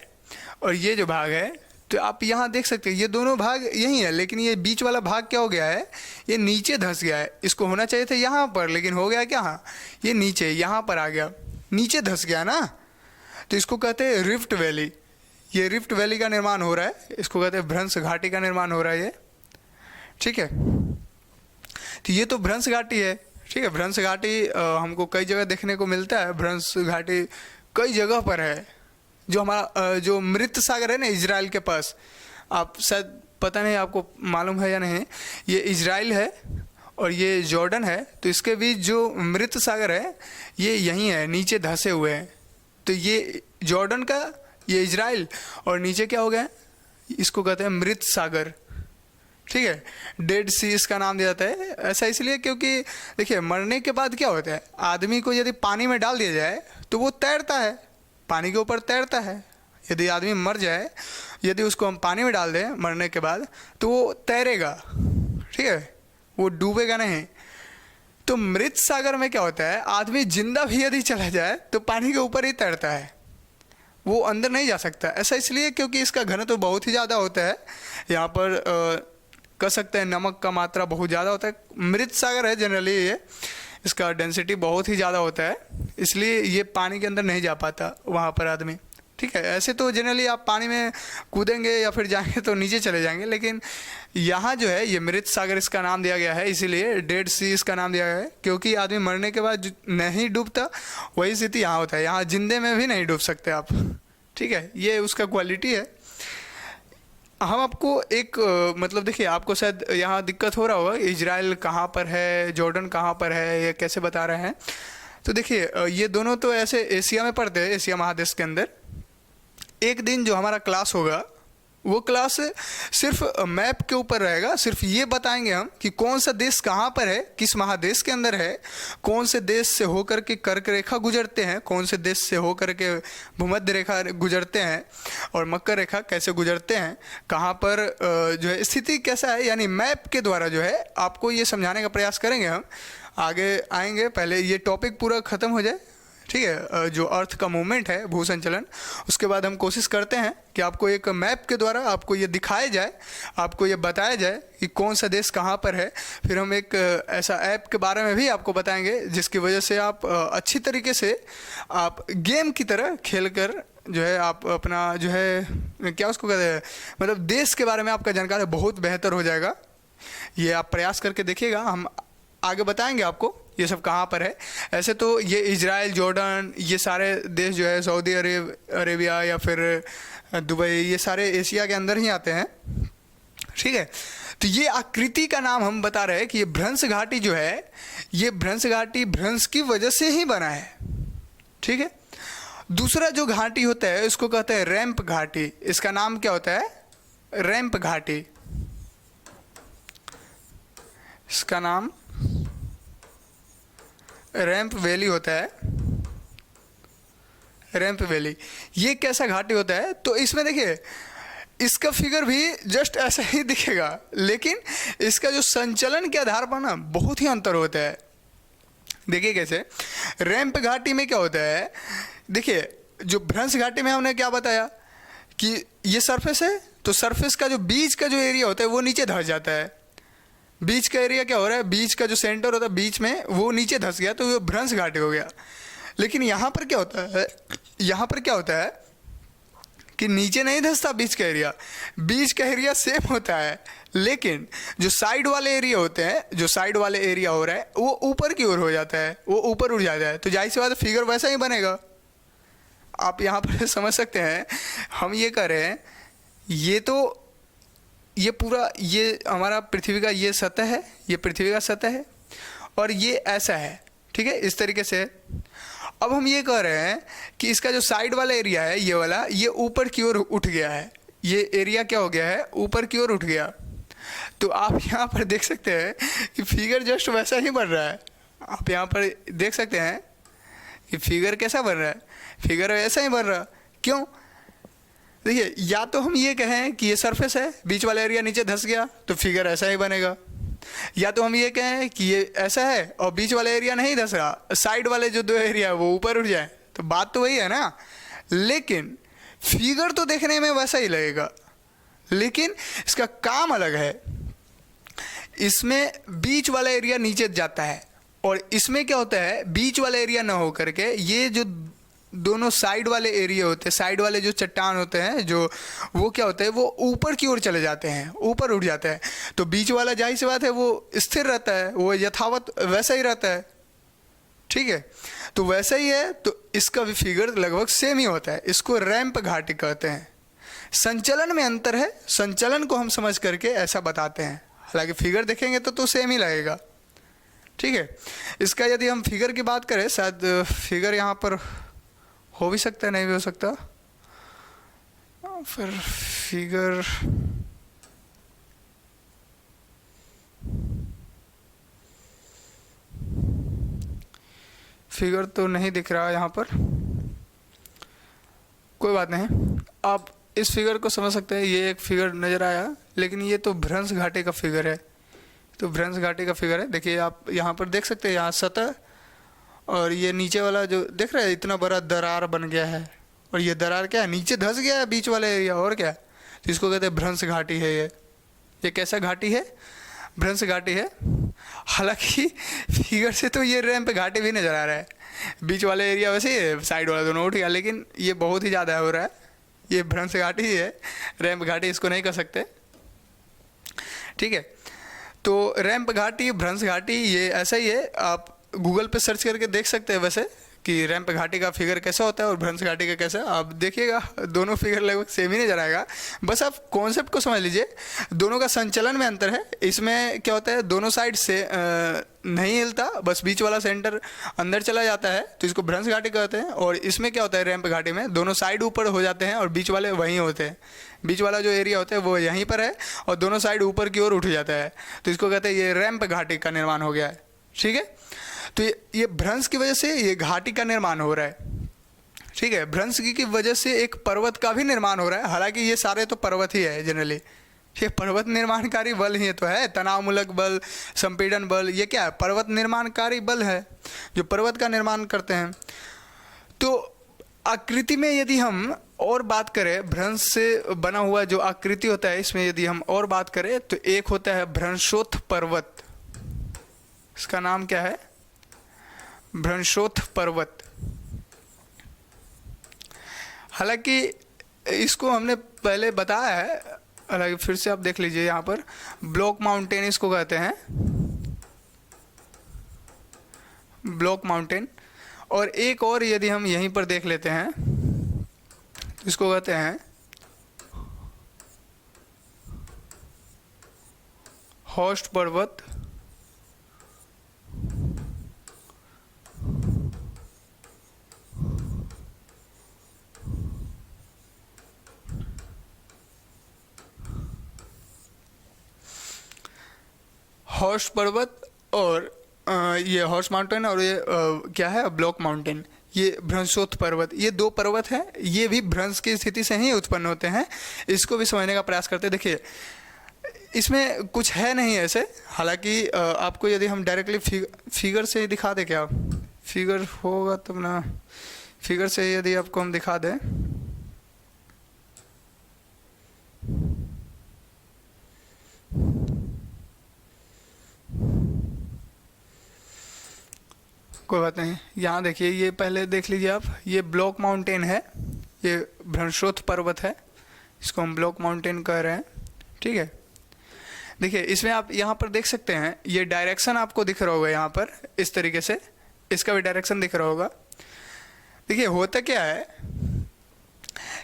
और ये जो भाग है, तो आप यहाँ देख सकते हैं ये दोनों भाग यही है, लेकिन ये बीच वाला भाग क्या हो गया है? ये नीचे धंस गया है। इसको होना चाहिए था यहाँ पर, लेकिन हो गया क्या? हाँ, ये नीचे यहाँ पर आ गया, नीचे धंस गया ना, तो इसको कहते हैं रिफ्ट वैली। ये रिफ्ट वैली का निर्माण हो रहा है, इसको कहते हैं भ्रंश घाटी का निर्माण हो रहा है ये। ठीक है, तो ये तो भ्रंश घाटी है। ठीक है, भ्रंश घाटी हमको कई जगह देखने को मिलता है। भ्रंश घाटी कई जगह पर है। जो हमारा जो मृत सागर है ना इजराइल के पास, आप शायद पता नहीं आपको मालूम है या नहीं, ये इजराइल है और ये जॉर्डन है, तो इसके बीच जो मृत सागर है ये यहीं है, नीचे धंसे हुए हैं। तो ये जॉर्डन का, ये इजराइल, और नीचे क्या हो गया? इसको कहते हैं मृत सागर। ठीक है, डेड सी इसका नाम दिया जाता है। ऐसा इसलिए क्योंकि देखिए मरने के बाद क्या होता है, आदमी को यदि पानी में डाल दिया जाए तो वो तैरता है, पानी के ऊपर तैरता है। यदि आदमी मर जाए, यदि उसको हम पानी में डाल दें मरने के बाद, तो वो तैरेगा। ठीक है, वो डूबेगा नहीं। तो मृत सागर में क्या होता है, आदमी जिंदा भी यदि चला जाए तो पानी के ऊपर ही तैरता है, वो अंदर नहीं जा सकता। ऐसा इसलिए क्योंकि इसका घनत्व तो बहुत ही ज़्यादा होता है। यहाँ पर कह सकते हैं नमक का मात्रा बहुत ज़्यादा होता है। मृत सागर है जनरली ये, इसका डेंसिटी बहुत ही ज़्यादा होता है, इसलिए ये पानी के अंदर नहीं जा पाता वहाँ पर आदमी। ठीक है, ऐसे तो जनरली आप पानी में कूदेंगे या फिर जाएंगे तो नीचे चले जाएंगे, लेकिन यहाँ जो है ये मृत सागर इसका नाम दिया गया है, इसीलिए डेड सी इसका नाम दिया गया है, क्योंकि आदमी मरने के बाद नहीं डूबता, वही स्थिति यहाँ होता है। यहाँ जिंदे में भी नहीं डूब सकते आप। ठीक है, ये उसका क्वालिटी है। हम आपको एक मतलब देखिए, आपको शायद यहाँ दिक्कत हो रहा होगा इजराइल कहाँ पर है, जॉर्डन कहाँ पर है, ये कैसे बता रहे हैं। तो देखिए ये दोनों तो ऐसे एशिया में पड़ते हैं, एशिया महादेश के अंदर। एक दिन जो हमारा क्लास होगा वो क्लास सिर्फ मैप के ऊपर रहेगा। सिर्फ ये बताएंगे हम कि कौन सा देश कहाँ पर है, किस महादेश के अंदर है, कौन से देश से होकर के कर्क रेखा गुजरते हैं, कौन से देश से होकर के भूमध्य रेखा गुजरते हैं, और मकर रेखा कैसे गुजरते हैं, कहाँ पर जो है स्थिति कैसा है। यानी मैप के द्वारा जो है आपको ये समझाने का प्रयास करेंगे हम। आगे आएंगे, पहले ये टॉपिक पूरा ख़त्म हो जाए, ठीक है, जो अर्थ का मूवमेंट है, भू संचलन। उसके बाद हम कोशिश करते हैं कि आपको एक मैप के द्वारा आपको ये दिखाया जाए, आपको ये बताया जाए कि कौन सा देश कहाँ पर है। फिर हम एक ऐसा ऐप के बारे में भी आपको बताएंगे जिसकी वजह से आप अच्छी तरीके से आप गेम की तरह खेल कर जो है आप अपना जो है क्या उसको कहते हैं, मतलब देश के बारे में आपका जानकारी बहुत बेहतर हो जाएगा। ये आप प्रयास करके देखिएगा, हम आगे बताएंगे आपको ये सब कहाँ पर है। ऐसे तो ये इजराइल, जॉर्डन, ये सारे देश जो है, सऊदी अरेबिया या फिर दुबई, ये सारे एशिया के अंदर ही आते हैं। ठीक है, तो ये आकृति का नाम हम बता रहे हैं कि ये भ्रंश घाटी जो है, ये भ्रंश घाटी भ्रंश की वजह से ही बना है। ठीक है, दूसरा जो घाटी होता है इसको कहते हैं रैंप घाटी। इसका नाम क्या होता है? रैंप घाटी। इसका नाम रैंप वैली होता है, रैंप वैली। ये कैसा घाटी होता है? तो इसमें देखिए, इसका फिगर भी जस्ट ऐसा ही दिखेगा, लेकिन इसका जो संचलन के आधार पर ना बहुत ही अंतर होता है। देखिए कैसे, रैंप घाटी में क्या होता है, देखिए जो भ्रंश घाटी में हमने क्या बताया कि ये सरफेस है, तो सरफेस का जो बीच का जो एरिया होता है वो नीचे धंस जाता है। बीच का एरिया क्या हो रहा है, बीच का जो सेंटर होता है बीच में वो नीचे धंस गया, तो वो भ्रंश घाटी हो गया। लेकिन यहाँ पर क्या होता है, यहाँ पर क्या होता है कि नीचे नहीं धंसता बीच का एरिया, बीच का एरिया सेम होता है, लेकिन जो साइड वाले एरिया होते हैं, जो साइड वाले एरिया हो रहा है वो ऊपर की ओर हो जाता है, वो ऊपर उठ जाता है। तो जाहिर सी बात है फिगर वैसा ही बनेगा। आप यहाँ पर समझ सकते हैं, हम ये कर रहे हैं, ये तो ये पूरा ये हमारा पृथ्वी का ये सतह है, ये पृथ्वी का सतह है और ये ऐसा है। ठीक है, इस तरीके से। अब हम ये कह रहे हैं कि इसका जो साइड वाला एरिया है, ये वाला, ये ऊपर की ओर उठ गया है। ये एरिया क्या हो गया है, ऊपर की ओर उठ गया। तो आप यहाँ पर देख सकते हैं कि फिगर जस्ट वैसा ही बन रहा है। आप यहाँ पर देख सकते हैं कि फिगर कैसा बन रहा है, फिगर ऐसा ही बन रहा। क्यों? देखिए, या तो हम ये कहें कि ये सरफेस है, बीच वाला एरिया नीचे धंस गया, तो फिगर ऐसा ही बनेगा। या तो हम ये कहें कि ये ऐसा है और बीच वाला एरिया नहीं धंस रहा, साइड वाले जो दो एरिया है वो ऊपर उठ जाए, तो बात तो वही है ना। लेकिन फिगर तो देखने में वैसा ही लगेगा, लेकिन इसका काम अलग है। इसमें बीच वाला एरिया नीचे जाता है और इसमें क्या होता है, बीच वाला एरिया ना हो करके ये जो दोनों साइड वाले एरिया होते हैं, साइड वाले जो चट्टान होते हैं, जो वो क्या होते हैं, वो ऊपर की ओर चले जाते हैं, ऊपर उठ जाता है। तो बीच वाला जाहिर सी बात है वो स्थिर रहता है, वो यथावत वैसा ही रहता है। ठीक है, तो वैसा ही है, तो इसका भी फिगर लगभग सेम ही होता है। इसको रैंप घाटी कहते हैं। संचलन में अंतर है, संचलन को हम समझ करके ऐसा बताते हैं, हालांकि फिगर देखेंगे तो सेम ही लगेगा। ठीक है, इसका यदि हम फिगर की बात करें, शायद फिगर यहाँ पर हो भी सकता है, नहीं भी हो सकता। फिर फिगर फिगर तो नहीं दिख रहा यहाँ पर, कोई बात नहीं। आप इस फिगर को समझ सकते हैं, ये एक फिगर नज़र आया, लेकिन ये तो भ्रंश घाटी का फिगर है। तो भ्रंश घाटी का फिगर है, देखिए आप यहाँ पर देख सकते हैं, यहाँ सतह और ये नीचे वाला जो देख रहे हैं, इतना बड़ा दरार बन गया है, और ये दरार क्या है, नीचे धंस गया है बीच वाला एरिया, और क्या। तो इसको कहते हैं भ्रंश घाटी है। ये कैसा घाटी है, भ्रंश घाटी है। हालांकि फिगर से तो ये रैंप घाटी भी नज़र आ रहा है, बीच वाला एरिया वैसे ही है, साइड वाला दोनों उठ गया, लेकिन ये बहुत ही ज़्यादा हो रहा है। ये भ्रंश घाटी ही है, रैंप घाटी इसको नहीं कह सकते। ठीक है, तो रैंप घाटी, भ्रंश घाटी, ये ऐसा ही है। आप गूगल पे सर्च करके देख सकते हैं वैसे कि रैंप घाटी का फिगर कैसा होता है और भ्रंश घाटी का कैसा। आप देखिएगा दोनों फिगर लगभग सेम ही नजर आएगा, बस आप कॉन्सेप्ट को समझ लीजिए। दोनों का संचलन में अंतर है। इसमें क्या होता है, दोनों साइड से नहीं हिलता, बस बीच वाला सेंटर अंदर चला जाता है, तो इसको भ्रंश घाटी कहते हैं। और इसमें क्या होता है, रैंप घाटी में दोनों साइड ऊपर हो जाते हैं और बीच वाले वहीं होते हैं। बीच वाला जो एरिया होता है वो यहीं पर है और दोनों साइड ऊपर की ओर उठ जाता है, तो इसको कहते हैं ये रैंप घाटी का निर्माण हो गया है। ठीक है, तो ये भ्रंश की वजह से ये घाटी का निर्माण हो रहा है। ठीक है, भ्रंश की वजह से एक पर्वत का भी निर्माण हो रहा है। हालांकि ये सारे तो पर्वत ही है जनरली, ये पर्वत निर्माणकारी बल ही तो है। तनावमूलक बल, संपीड़न बल, ये क्या है, पर्वत निर्माणकारी बल है जो पर्वत का निर्माण करते हैं। आकृति में यदि हम और बात करें, भ्रंश से बना हुआ जो आकृति होता है इसमें यदि हम और बात करें तो एक होता है भ्रंशोत्थ पर्वत। इसका नाम क्या है? भ्रंशोत्थ पर्वत। हालांकि इसको हमने पहले बताया है, हालांकि फिर से आप देख लीजिए, यहाँ पर ब्लॉक माउंटेन इसको कहते हैं, ब्लॉक माउंटेन। और एक और यदि हम यहीं पर देख लेते हैं तो इसको कहते हैं हॉर्स्ट पर्वत। हॉर्स पर्वत और ये हॉर्स माउंटेन और ये क्या है, ब्लॉक माउंटेन, ये भ्रंशोत्थ पर्वत, ये दो पर्वत हैं। ये भी भ्रंश की स्थिति से ही उत्पन्न होते हैं। इसको भी समझने का प्रयास करते हैं। देखिए इसमें कुछ है नहीं ऐसे, हालांकि आपको यदि हम डायरेक्टली फिगर से ही दिखा दें, क्या फिगर होगा तब ना, फिगर से यदि आपको हम दिखा दें, कोई बात नहीं। यहाँ देखिए, ये पहले देख लीजिए आप, ये ब्लॉक माउंटेन है, ये भ्रंशोत्थ पर्वत है, इसको हम ब्लॉक माउंटेन कह रहे हैं। ठीक है, देखिए इसमें आप यहाँ पर देख सकते हैं, ये डायरेक्शन आपको दिख रहा होगा यहाँ पर इस तरीके से, इसका भी डायरेक्शन दिख रहा होगा। देखिए होता क्या है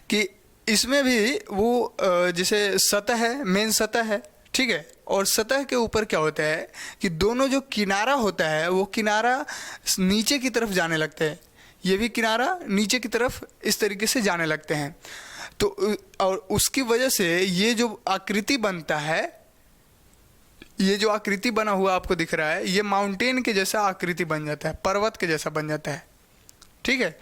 कि इसमें भी वो जैसे सतह है, मेन सतह है, ठीक है, और सतह के ऊपर क्या होता है कि दोनों जो किनारा होता है वो किनारा नीचे की तरफ जाने लगते हैं, ये भी किनारा नीचे की तरफ इस तरीके से जाने लगते हैं। तो और उसकी वजह से ये जो आकृति बनता है, ये जो आकृति बना हुआ आपको दिख रहा है, ये माउंटेन के जैसा आकृति बन जाता है, पर्वत के जैसा बन जाता है। ठीक है,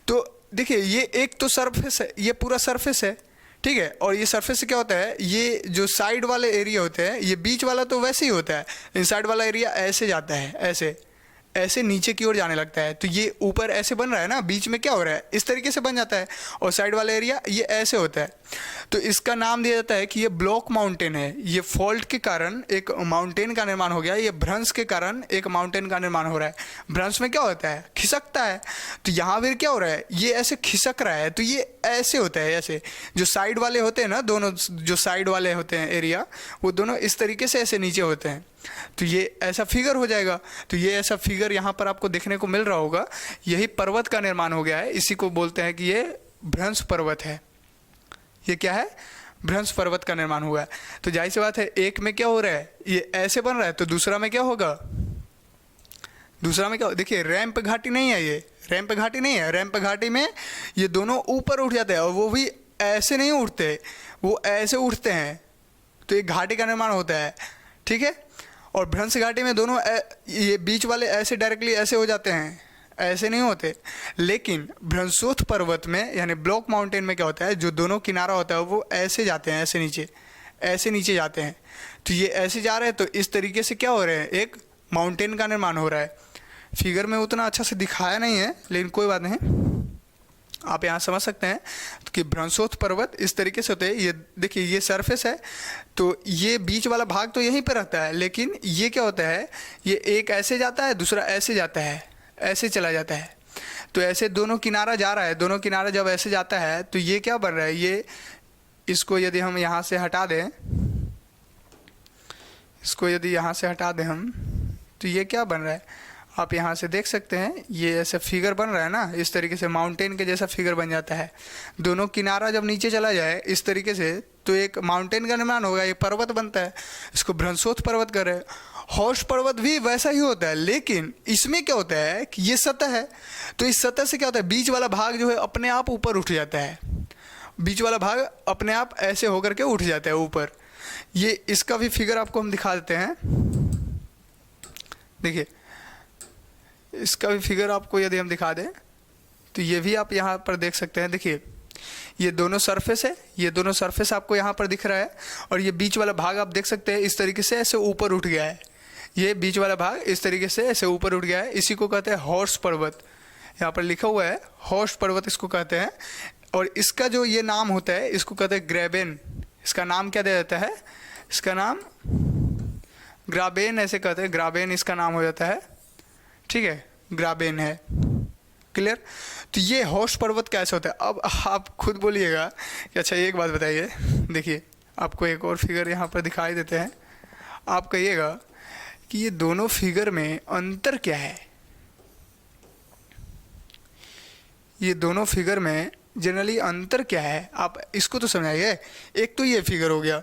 तो देखिए ये एक तो सरफेस है, ये पूरा सरफेस है, ठीक है, और ये सरफेस से क्या होता है, ये जो साइड वाले एरिया होते हैं, ये बीच वाला तो वैसे ही होता है, इन साइड वाला एरिया ऐसे जाता है, ऐसे ऐसे नीचे की ओर जाने लगता है। तो ये ऊपर ऐसे बन रहा है ना, बीच में क्या हो रहा है, इस तरीके से बन जाता है, और साइड वाला एरिया ये ऐसे होता है। तो इसका नाम दिया जाता है कि ये ब्लॉक माउंटेन है। ये फॉल्ट के कारण एक माउंटेन का निर्माण हो गया, ये भ्रंश के कारण एक माउंटेन का निर्माण हो रहा है। भ्रंश में क्या होता है, खिसकता है, तो यहाँ फिर क्या हो रहा है, ये ऐसे खिसक रहा है, तो ये ऐसे होता है, ऐसे जो साइड वाले होते हैं ना, दोनों जो साइड वाले होते हैं एरिया, वो दोनों इस तरीके से ऐसे नीचे होते हैं, तो ये ऐसा फिगर हो जाएगा। तो ये ऐसा फिगर यहाँ पर आपको देखने को मिल रहा होगा, यही पर्वत का निर्माण हो गया है, इसी को बोलते हैं कि ये भ्रंश पर्वत है। ये क्या है, भ्रंश पर्वत का निर्माण हुआ है। तो जाहिर सी बात है, एक में क्या हो रहा है, ये ऐसे बन रहा है, तो दूसरा में क्या होगा, दूसरा में क्या हो, देखिए रैंप घाटी नहीं है, ये रैंप घाटी नहीं है, रैंप घाटी में ये दोनों ऊपर उठ जाते हैं, और वो भी ऐसे नहीं उठते, वो ऐसे उठते हैं, तो एक घाटी का निर्माण होता है। ठीक है, और भ्रंश घाटी में दोनों ये बीच वाले ऐसे डायरेक्टली ऐसे हो जाते हैं, ऐसे नहीं होते। लेकिन भ्रंशोत्थ पर्वत में यानी ब्लॉक माउंटेन में क्या होता है, जो दोनों किनारा होता है वो ऐसे जाते हैं, ऐसे नीचे जाते हैं। तो ये ऐसे जा रहे हैं, तो इस तरीके से क्या हो रहे हैं, एक माउंटेन का निर्माण हो रहा है। फिगर में उतना अच्छा से दिखाया नहीं है, लेकिन कोई बात नहीं, आप यहाँ समझ सकते हैं कि भ्रंशोत्थ पर्वत इस तरीके से होते हैं। ये देखिए, ये सरफेस है, तो ये बीच वाला भाग तो यहीं पर रहता है, लेकिन ये क्या होता है, ये एक ऐसे जाता है, दूसरा ऐसे जाता है, ऐसे चला जाता है। तो ऐसे दोनों किनारा जा रहा है, दोनों किनारा जब ऐसे जाता है तो ये क्या बन रहा है, ये इसको यदि हम यहाँ से हटा दें, इसको यदि यहाँ से हटा दें हम, तो ये क्या बन रहा है, आप यहाँ से देख सकते हैं, ये ऐसा फिगर बन रहा है ना, इस तरीके से माउंटेन के जैसा फिगर बन जाता है। दोनों किनारा जब नीचे चला जाए इस तरीके से, तो एक माउंटेन का निर्माण होगा, ये पर्वत बनता है, इसको भ्रंशोत्थ पर्वत कर रहे हैं। हॉर्स पर्वत भी वैसा ही होता है, लेकिन इसमें क्या होता है कि ये सतह है, तो इस सतह से क्या होता है, बीच वाला भाग जो है अपने आप ऊपर उठ जाता है, बीच वाला भाग अपने आप ऐसे होकर के उठ जाता है ऊपर। ये इसका भी फिगर आपको हम दिखा देते हैं, देखिए इसका भी फिगर आपको यदि हम दिखा दें तो ये भी आप यहाँ पर देख सकते हैं। देखिए ये दोनों सरफेस है, ये दोनों सरफेस आपको यहाँ पर दिख रहा है, और ये बीच वाला भाग आप देख सकते हैं इस तरीके से ऐसे ऊपर उठ गया है, ये बीच वाला भाग इस तरीके से ऐसे ऊपर उठ गया है, इसी को कहते हैं हॉर्स पर्वत। यहाँ पर लिखा हुआ है होस्ट पर्वत इसको कहते हैं, और इसका जो ये नाम होता है इसको कहते हैं ग्रेबेन। इसका नाम क्या दिया जाता है, इसका नाम ग्राबेन ऐसे कहते हैं, ग्राबेन इसका नाम हो जाता है, ठीक है, ग्राबेन है। क्लियर। तो ये होस्ट पर्वत कैसे होता है। अब आप खुद बोलिएगा कि अच्छा एक बात बताइए, देखिए आपको एक और फिगर यहाँ पर दिखाई देते हैं, आप कहिएगा कि ये दोनों फिगर में अंतर क्या है। ये दोनों फिगर में जनरली अंतर क्या है, आप इसको तो समझाइए। एक तो ये फिगर हो गया,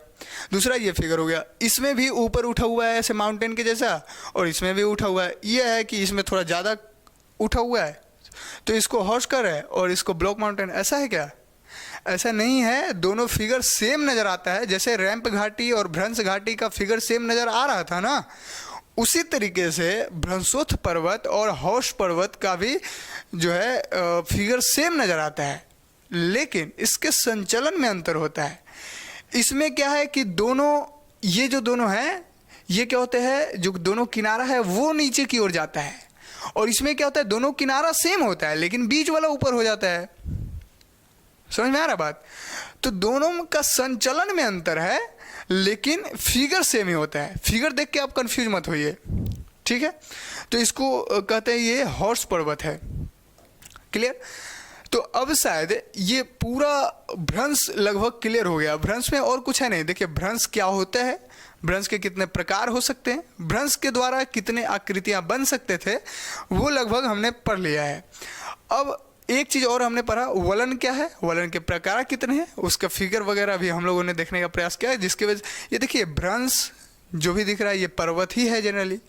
दूसरा ये फिगर हो गया, इसमें भी ऊपर उठा हुआ है ऐसे माउंटेन के जैसा, और इसमें भी उठा हुआ है। ये है कि इसमें थोड़ा ज़्यादा उठा हुआ है तो इसको हॉस्कर है और इसको ब्लॉक माउंटेन, ऐसा है क्या? ऐसा नहीं है, दोनों फिगर सेम नज़र आता है। जैसे रैंप घाटी और भ्रंश घाटी का फिगर सेम नज़र आ रहा था ना, उसी तरीके से भ्रंशोत्थ पर्वत और होस्ट पर्वत का भी जो है फिगर सेम नज़र आता है, लेकिन इसके संचलन में अंतर होता है। इसमें क्या है कि दोनों, ये जो दोनों हैं ये क्या होते हैं, जो दोनों किनारा है वो नीचे की ओर जाता है, और इसमें क्या होता है दोनों किनारा सेम होता है लेकिन बीच वाला ऊपर हो जाता है। समझ में आ रहा बात? तो दोनों का संचलन में अंतर है लेकिन फिगर सेम ही होता है। फिगर देख के आप कंफ्यूज मत होइए, ठीक है। तो इसको कहते हैं ये हॉर्स पर्वत है। क्लियर। तो अब शायद ये पूरा भ्रंश लगभग क्लियर हो गया। भ्रंश में और कुछ है नहीं। देखिए भ्रंश क्या होता है, भ्रंश के कितने प्रकार हो सकते हैं, भ्रंश के द्वारा कितने आकृतियां बन सकते थे, वो लगभग हमने पढ़ लिया है। अब एक चीज़ और हमने पढ़ा, वलन क्या है, वलन के प्रकार कितने हैं, उसका फिगर वगैरह भी हम लोगों ने देखने का प्रयास किया है, जिसके वजह ये देखिए भ्रंश जो भी दिख रहा है ये पर्वत ही है जनरली,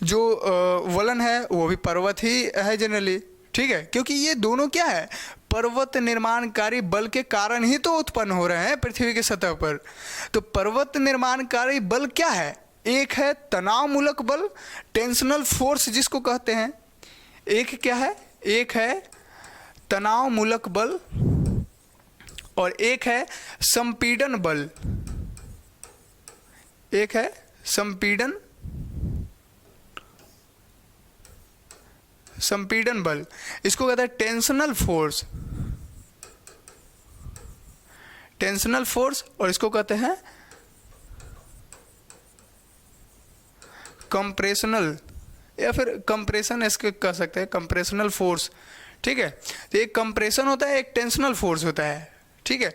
जो वलन है वो भी पर्वत ही है जनरली, ठीक है। क्योंकि ये दोनों क्या है, पर्वत निर्माणकारी बल के कारण ही तो उत्पन्न हो रहे हैं पृथ्वी की सतह पर। तो पर्वत निर्माणकारी बल क्या है, एक है तनाव मूलक बल, टेंशनल फोर्स जिसको कहते हैं, एक क्या है, एक है तनाव मूलक बल और एक है संपीड़न बल, एक है संपीड़न बल, इसको कहते हैं टेंशनल फोर्स, टेंशनल फोर्स, और इसको कहते हैं कंप्रेशनल या फिर कंप्रेशन इसके कह सकते हैं, कंप्रेशनल फोर्स, ठीक है। तो एक कंप्रेशन होता है, एक टेंशनल फोर्स होता है, ठीक है।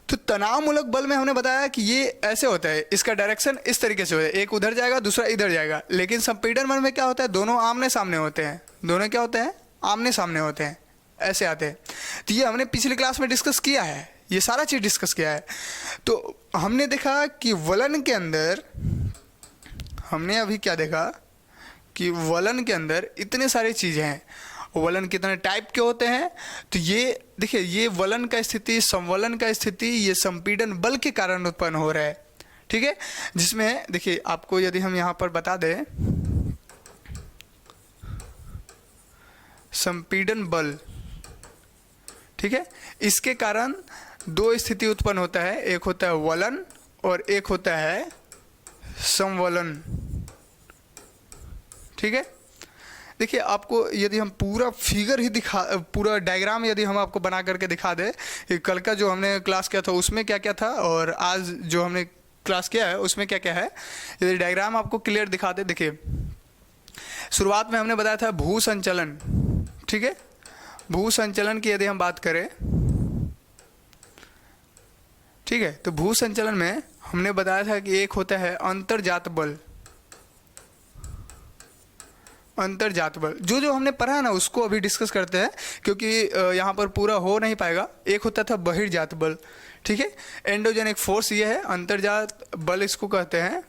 तो तनाव मूलक बल में हमने बताया कि ये ऐसे होता है, इसका डायरेक्शन इस तरीके से होता है, एक उधर जाएगा दूसरा इधर जाएगा। लेकिन संपीड़न बल में क्या होता है, दोनों आमने सामने होते हैं, दोनों क्या होते हैं, आमने सामने होते हैं, ऐसे आते हैं। तो ये हमने पिछली क्लास में डिस्कस किया है, ये सारा चीज़ डिस्कस किया है। तो हमने देखा कि वलन के अंदर, हमने अभी क्या देखा कि वलन के अंदर इतने सारी चीज़ें हैं। वलन कितने टाइप के होते हैं, तो ये देखिए, ये वलन का स्थिति, संवलन का स्थिति, ये संपीड़न बल के कारण उत्पन्न हो रहा है, ठीक है। जिसमें देखिए आपको यदि हम यहाँ पर बता दें, संपीड़न बल, ठीक है, इसके कारण दो स्थिति उत्पन्न होता है, एक होता है वलन और एक होता है संवलन, ठीक है। देखिए आपको यदि हम पूरा फिगर ही पूरा डायग्राम यदि हम आपको बना करके दिखा दें कि कल का जो हमने क्लास किया था उसमें क्या क्या था और आज जो हमने क्लास किया है उसमें क्या क्या है, यदि डायग्राम आपको क्लियर दिखा दे। देखिए शुरुआत में हमने बताया था भू संचलन, ठीक है। भू संचलन की यदि हम बात करें, ठीक है, तो भू संचलन में हमने बताया था कि एक होता है अंतर्जात बल, अंतर्जात बल, जो हमने पढ़ा है ना उसको अभी डिस्कस करते हैं क्योंकि यहाँ पर पूरा हो नहीं पाएगा। एक होता था बहिर्जात बल, ठीक है, एंडोजेनिक फोर्स ये है, अंतर्जात बल इसको कहते हैं।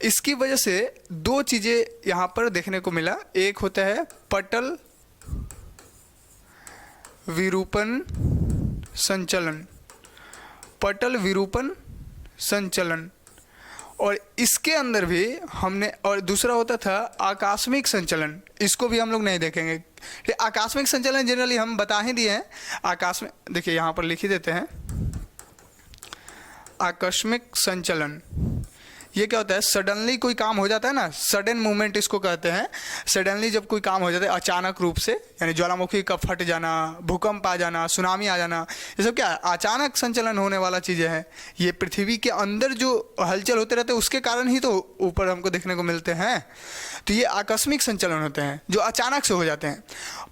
इसकी वजह से दो चीज़ें यहाँ पर देखने को मिला, एक होता है पटल विरूपण संचलन, पटल विरूपण संचलन, और इसके अंदर भी हमने, और दूसरा होता था आकस्मिक संचलन, इसको भी हम लोग नहीं देखेंगे। आकस्मिक संचलन जनरली हम बता ही दिए हैं। आकस्मिक देखिए यहाँ पर लिख ही देते हैं, आकस्मिक संचलन ये क्या होता है, सडनली कोई काम हो जाता है ना, सडन मूवमेंट इसको कहते हैं। सडनली जब कोई काम हो जाता है अचानक रूप से, यानी ज्वालामुखी का फट जाना, भूकंप आ जाना, सुनामी आ जाना, ये सब क्या है, अचानक संचलन होने वाला चीज़ें हैं। ये पृथ्वी के अंदर जो हलचल होते रहते हैं उसके कारण ही तो ऊपर हमको देखने को मिलते हैं। तो ये आकस्मिक संचलन होते हैं जो अचानक से हो जाते हैं।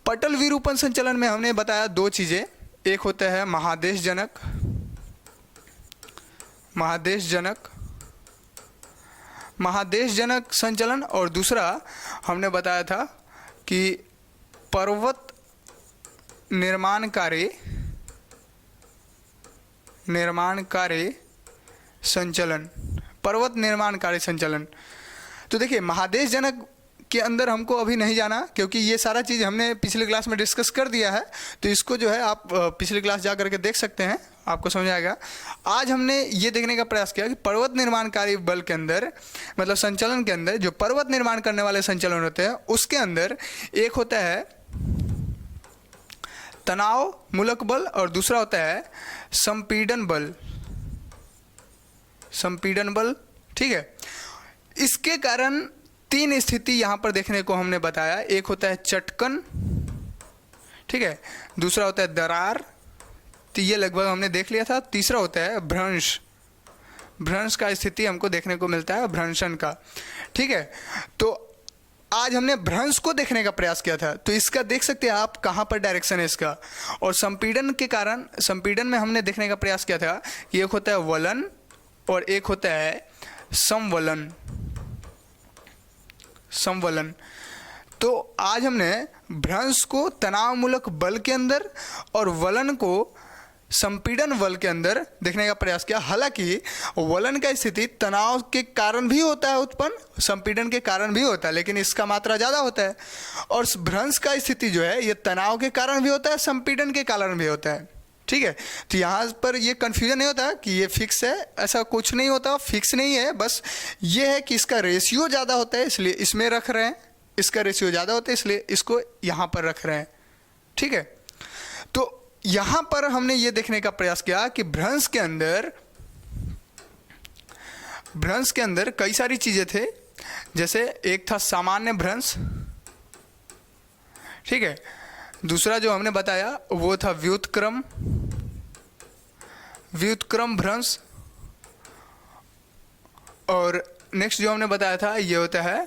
पटल विरूपण संचलन में हमने बताया दो चीज़ें, एक होता है महादेशजनक संचलन, और दूसरा हमने बताया था कि पर्वत निर्माणकारी संचलन। तो देखिए महादेशजनक के अंदर हमको अभी नहीं जाना, क्योंकि ये सारा चीज़ हमने पिछले क्लास में डिस्कस कर दिया है। तो इसको जो है आप पिछली क्लास जा करके देख सकते हैं, आपको समझ आएगा। आज हमने ये देखने का प्रयास किया कि पर्वत निर्माणकारी बल के अंदर, मतलब संचलन के अंदर, जो पर्वत निर्माण करने वाले संचलन होते हैं उसके अंदर एक होता है तनाव मूलक बल और दूसरा होता है संपीड़न बल। ठीक है, इसके कारण तीन स्थिति यहाँ पर देखने को हमने बताया। एक होता है चटकन, ठीक है, दूसरा होता है दरार, तो ये लगभग हमने देख लिया था। तीसरा होता है भ्रंश का स्थिति हमको देखने को मिलता है, भ्रंशन का। ठीक है, तो आज हमने भ्रंश को देखने का प्रयास किया था, तो इसका देख सकते हैं आप कहाँ पर डायरेक्शन है इसका। और संपीड़न के कारण, संपीड़न में हमने देखने का प्रयास किया था कि एक होता है वलन और एक होता है संवलन। तो आज हमने भ्रंश को तनावमूलक बल के अंदर और वलन को संपीड़न बल के अंदर देखने का प्रयास किया। हालांकि वलन का स्थिति तनाव के कारण भी होता है उत्पन्न, संपीड़न के कारण भी होता है, लेकिन इसका मात्रा ज़्यादा होता है। और भ्रंश का स्थिति जो है ये तनाव के कारण भी होता है, संपीड़न के कारण भी होता है। ठीक है, तो यहाँ पर ये कन्फ्यूजन नहीं होता कि ये फिक्स है, ऐसा कुछ नहीं होता, फिक्स नहीं है। बस ये है कि इसका रेशियो ज़्यादा होता है इसलिए इसमें रख रहे हैं, इसका रेशियो ज़्यादा होता है इसलिए इसको यहाँ पर रख रहे हैं। ठीक है, तो यहाँ पर हमने ये देखने का प्रयास किया कि भ्रंश के अंदर कई सारी चीज़ें थे। जैसे एक था सामान्य भ्रंश, ठीक है, दूसरा जो हमने बताया वो था व्युत्क्रम भ्रंश, और नेक्स्ट जो हमने बताया था ये होता है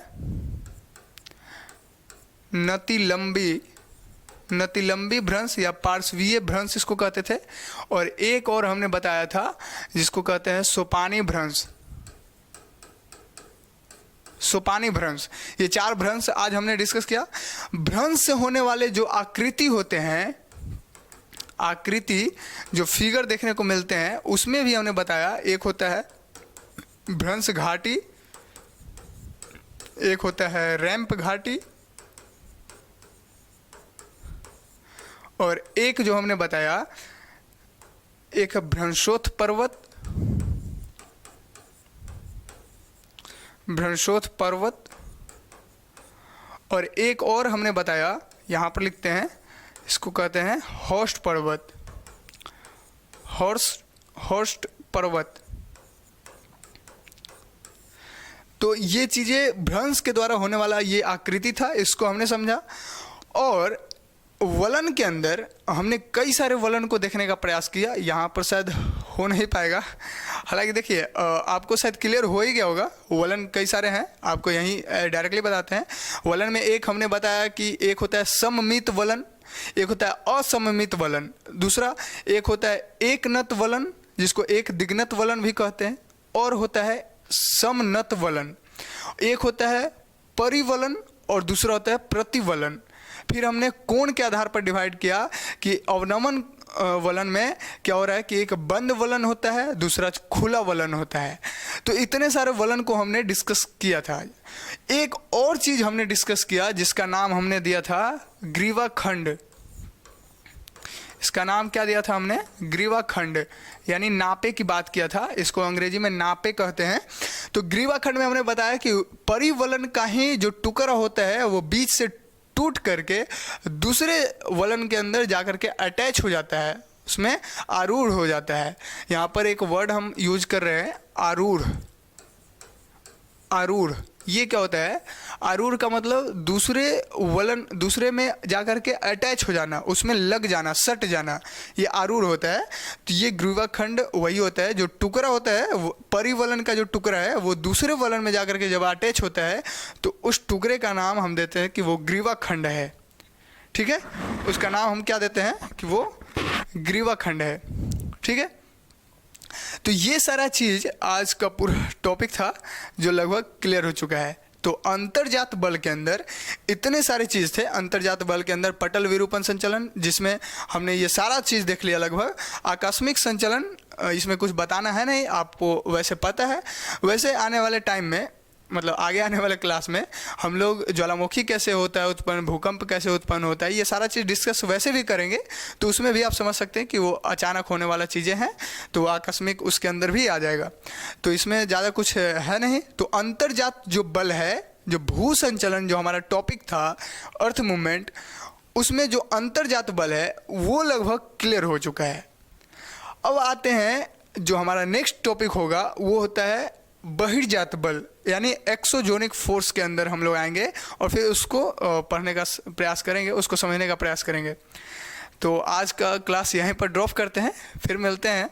नतिलंबी भ्रंश या पार्श्वीय भ्रंश इसको कहते थे। और एक और हमने बताया था जिसको कहते हैं सोपानी भ्रंश। ये चार भ्रंश आज हमने डिस्कस किया। भ्रंश से होने वाले जो आकृति होते हैं, आकृति जो फिगर देखने को मिलते हैं, उसमें भी हमने बताया एक होता है भ्रंश घाटी, एक होता है रैंप घाटी, और एक जो हमने बताया एक भ्रंशोथ पर्वत, और एक और हमने बताया, यहाँ पर लिखते हैं, इसको कहते हैं हॉर्स्ट पर्वत। तो ये चीज़ें भ्रंश के द्वारा होने वाला ये आकृति था, इसको हमने समझा। और वलन के अंदर हमने कई सारे वलन को देखने का प्रयास किया, यहाँ पर शायद हो नहीं पाएगा, हालांकि देखिए आपको शायद क्लियर हो ही गया होगा। वलन कई सारे हैं, आपको यहीं डायरेक्टली बताते हैं। वलन में एक हमने बताया कि एक होता है सममित वलन, एक होता है असममित वलन, दूसरा एक होता है एकनत वलन जिसको एक दिग्नत वलन भी कहते हैं, और होता है समनत वलन, एक होता है परिवलन और दूसरा होता है प्रतिवलन। फिर हमने कोण के आधार पर डिवाइड किया कि अवनमन वलन में क्या हो रहा है कि एक बंद वलन होता है, दूसरा खुला वलन होता है। तो इतने सारे वलन को हमने डिस्कस किया था। एक और चीज हमने डिस्कस किया जिसका नाम हमने दिया था ग्रीवाखंड। इसका नाम क्या दिया था हमने? ग्रीवाखंड, यानी नापे की बात किया था, इसको अंग्रेजी में नापे कहते हैं। तो ग्रीवाखंड में हमने बताया कि परिवलन का ही जो टुकड़ा होता है वो बीच से टूट करके दूसरे वलन के अंदर जाकर के अटैच हो जाता है, उसमें आरूढ़ हो जाता है। यहाँ पर एक वर्ड हम यूज कर रहे हैं आरूढ़, आरूढ़, ये क्या होता है? आरूढ़ का मतलब दूसरे में जाकर के अटैच हो जाना, उसमें लग जाना, सट जाना, ये आरूढ़ होता है। तो ये ग्रीवाखंड वही होता है जो टुकड़ा होता है, वो परिवलन का जो टुकड़ा है वो दूसरे वलन में जाकर के जब अटैच होता है तो उस टुकड़े का नाम हम देते हैं कि वो ग्रीवाखंड है। ठीक है, उसका नाम हम क्या देते हैं कि वो ग्रीवाखंड है। ठीक है, तो ये सारा चीज आज का पूरा टॉपिक था जो लगभग क्लियर हो चुका है। तो अंतर्जात बल के अंदर इतने सारे चीज थे। अंतर्जात बल के अंदर पटल विरूपण संचलन, जिसमें हमने ये सारा चीज देख लिया लगभग। आकस्मिक संचलन, इसमें कुछ बताना है नहीं, आपको वैसे पता है। वैसे आने वाले टाइम में, मतलब आगे आने वाले क्लास में हम लोग ज्वालामुखी कैसे होता है उत्पन्न, भूकंप कैसे उत्पन्न होता है, ये सारा चीज़ डिस्कस वैसे भी करेंगे। तो उसमें भी आप समझ सकते हैं कि वो अचानक होने वाला चीज़ें हैं, तो वो आकस्मिक उसके अंदर भी आ जाएगा। तो इसमें ज़्यादा कुछ है नहीं। तो अंतर्जात जो बल है, जो भू संचलन, जो हमारा टॉपिक था अर्थ मूवमेंट, उसमें जो अंतर्जात बल है वो लगभग क्लियर हो चुका है। अब आते हैं जो हमारा नेक्स्ट टॉपिक होगा, वो होता है बहिर्जात बल, यानी एक्सोजोनिक फोर्स के अंदर हम लोग आएंगे और फिर उसको पढ़ने का प्रयास करेंगे, उसको समझने का प्रयास करेंगे। तो आज का क्लास यहीं पर ड्रॉप करते हैं, फिर मिलते हैं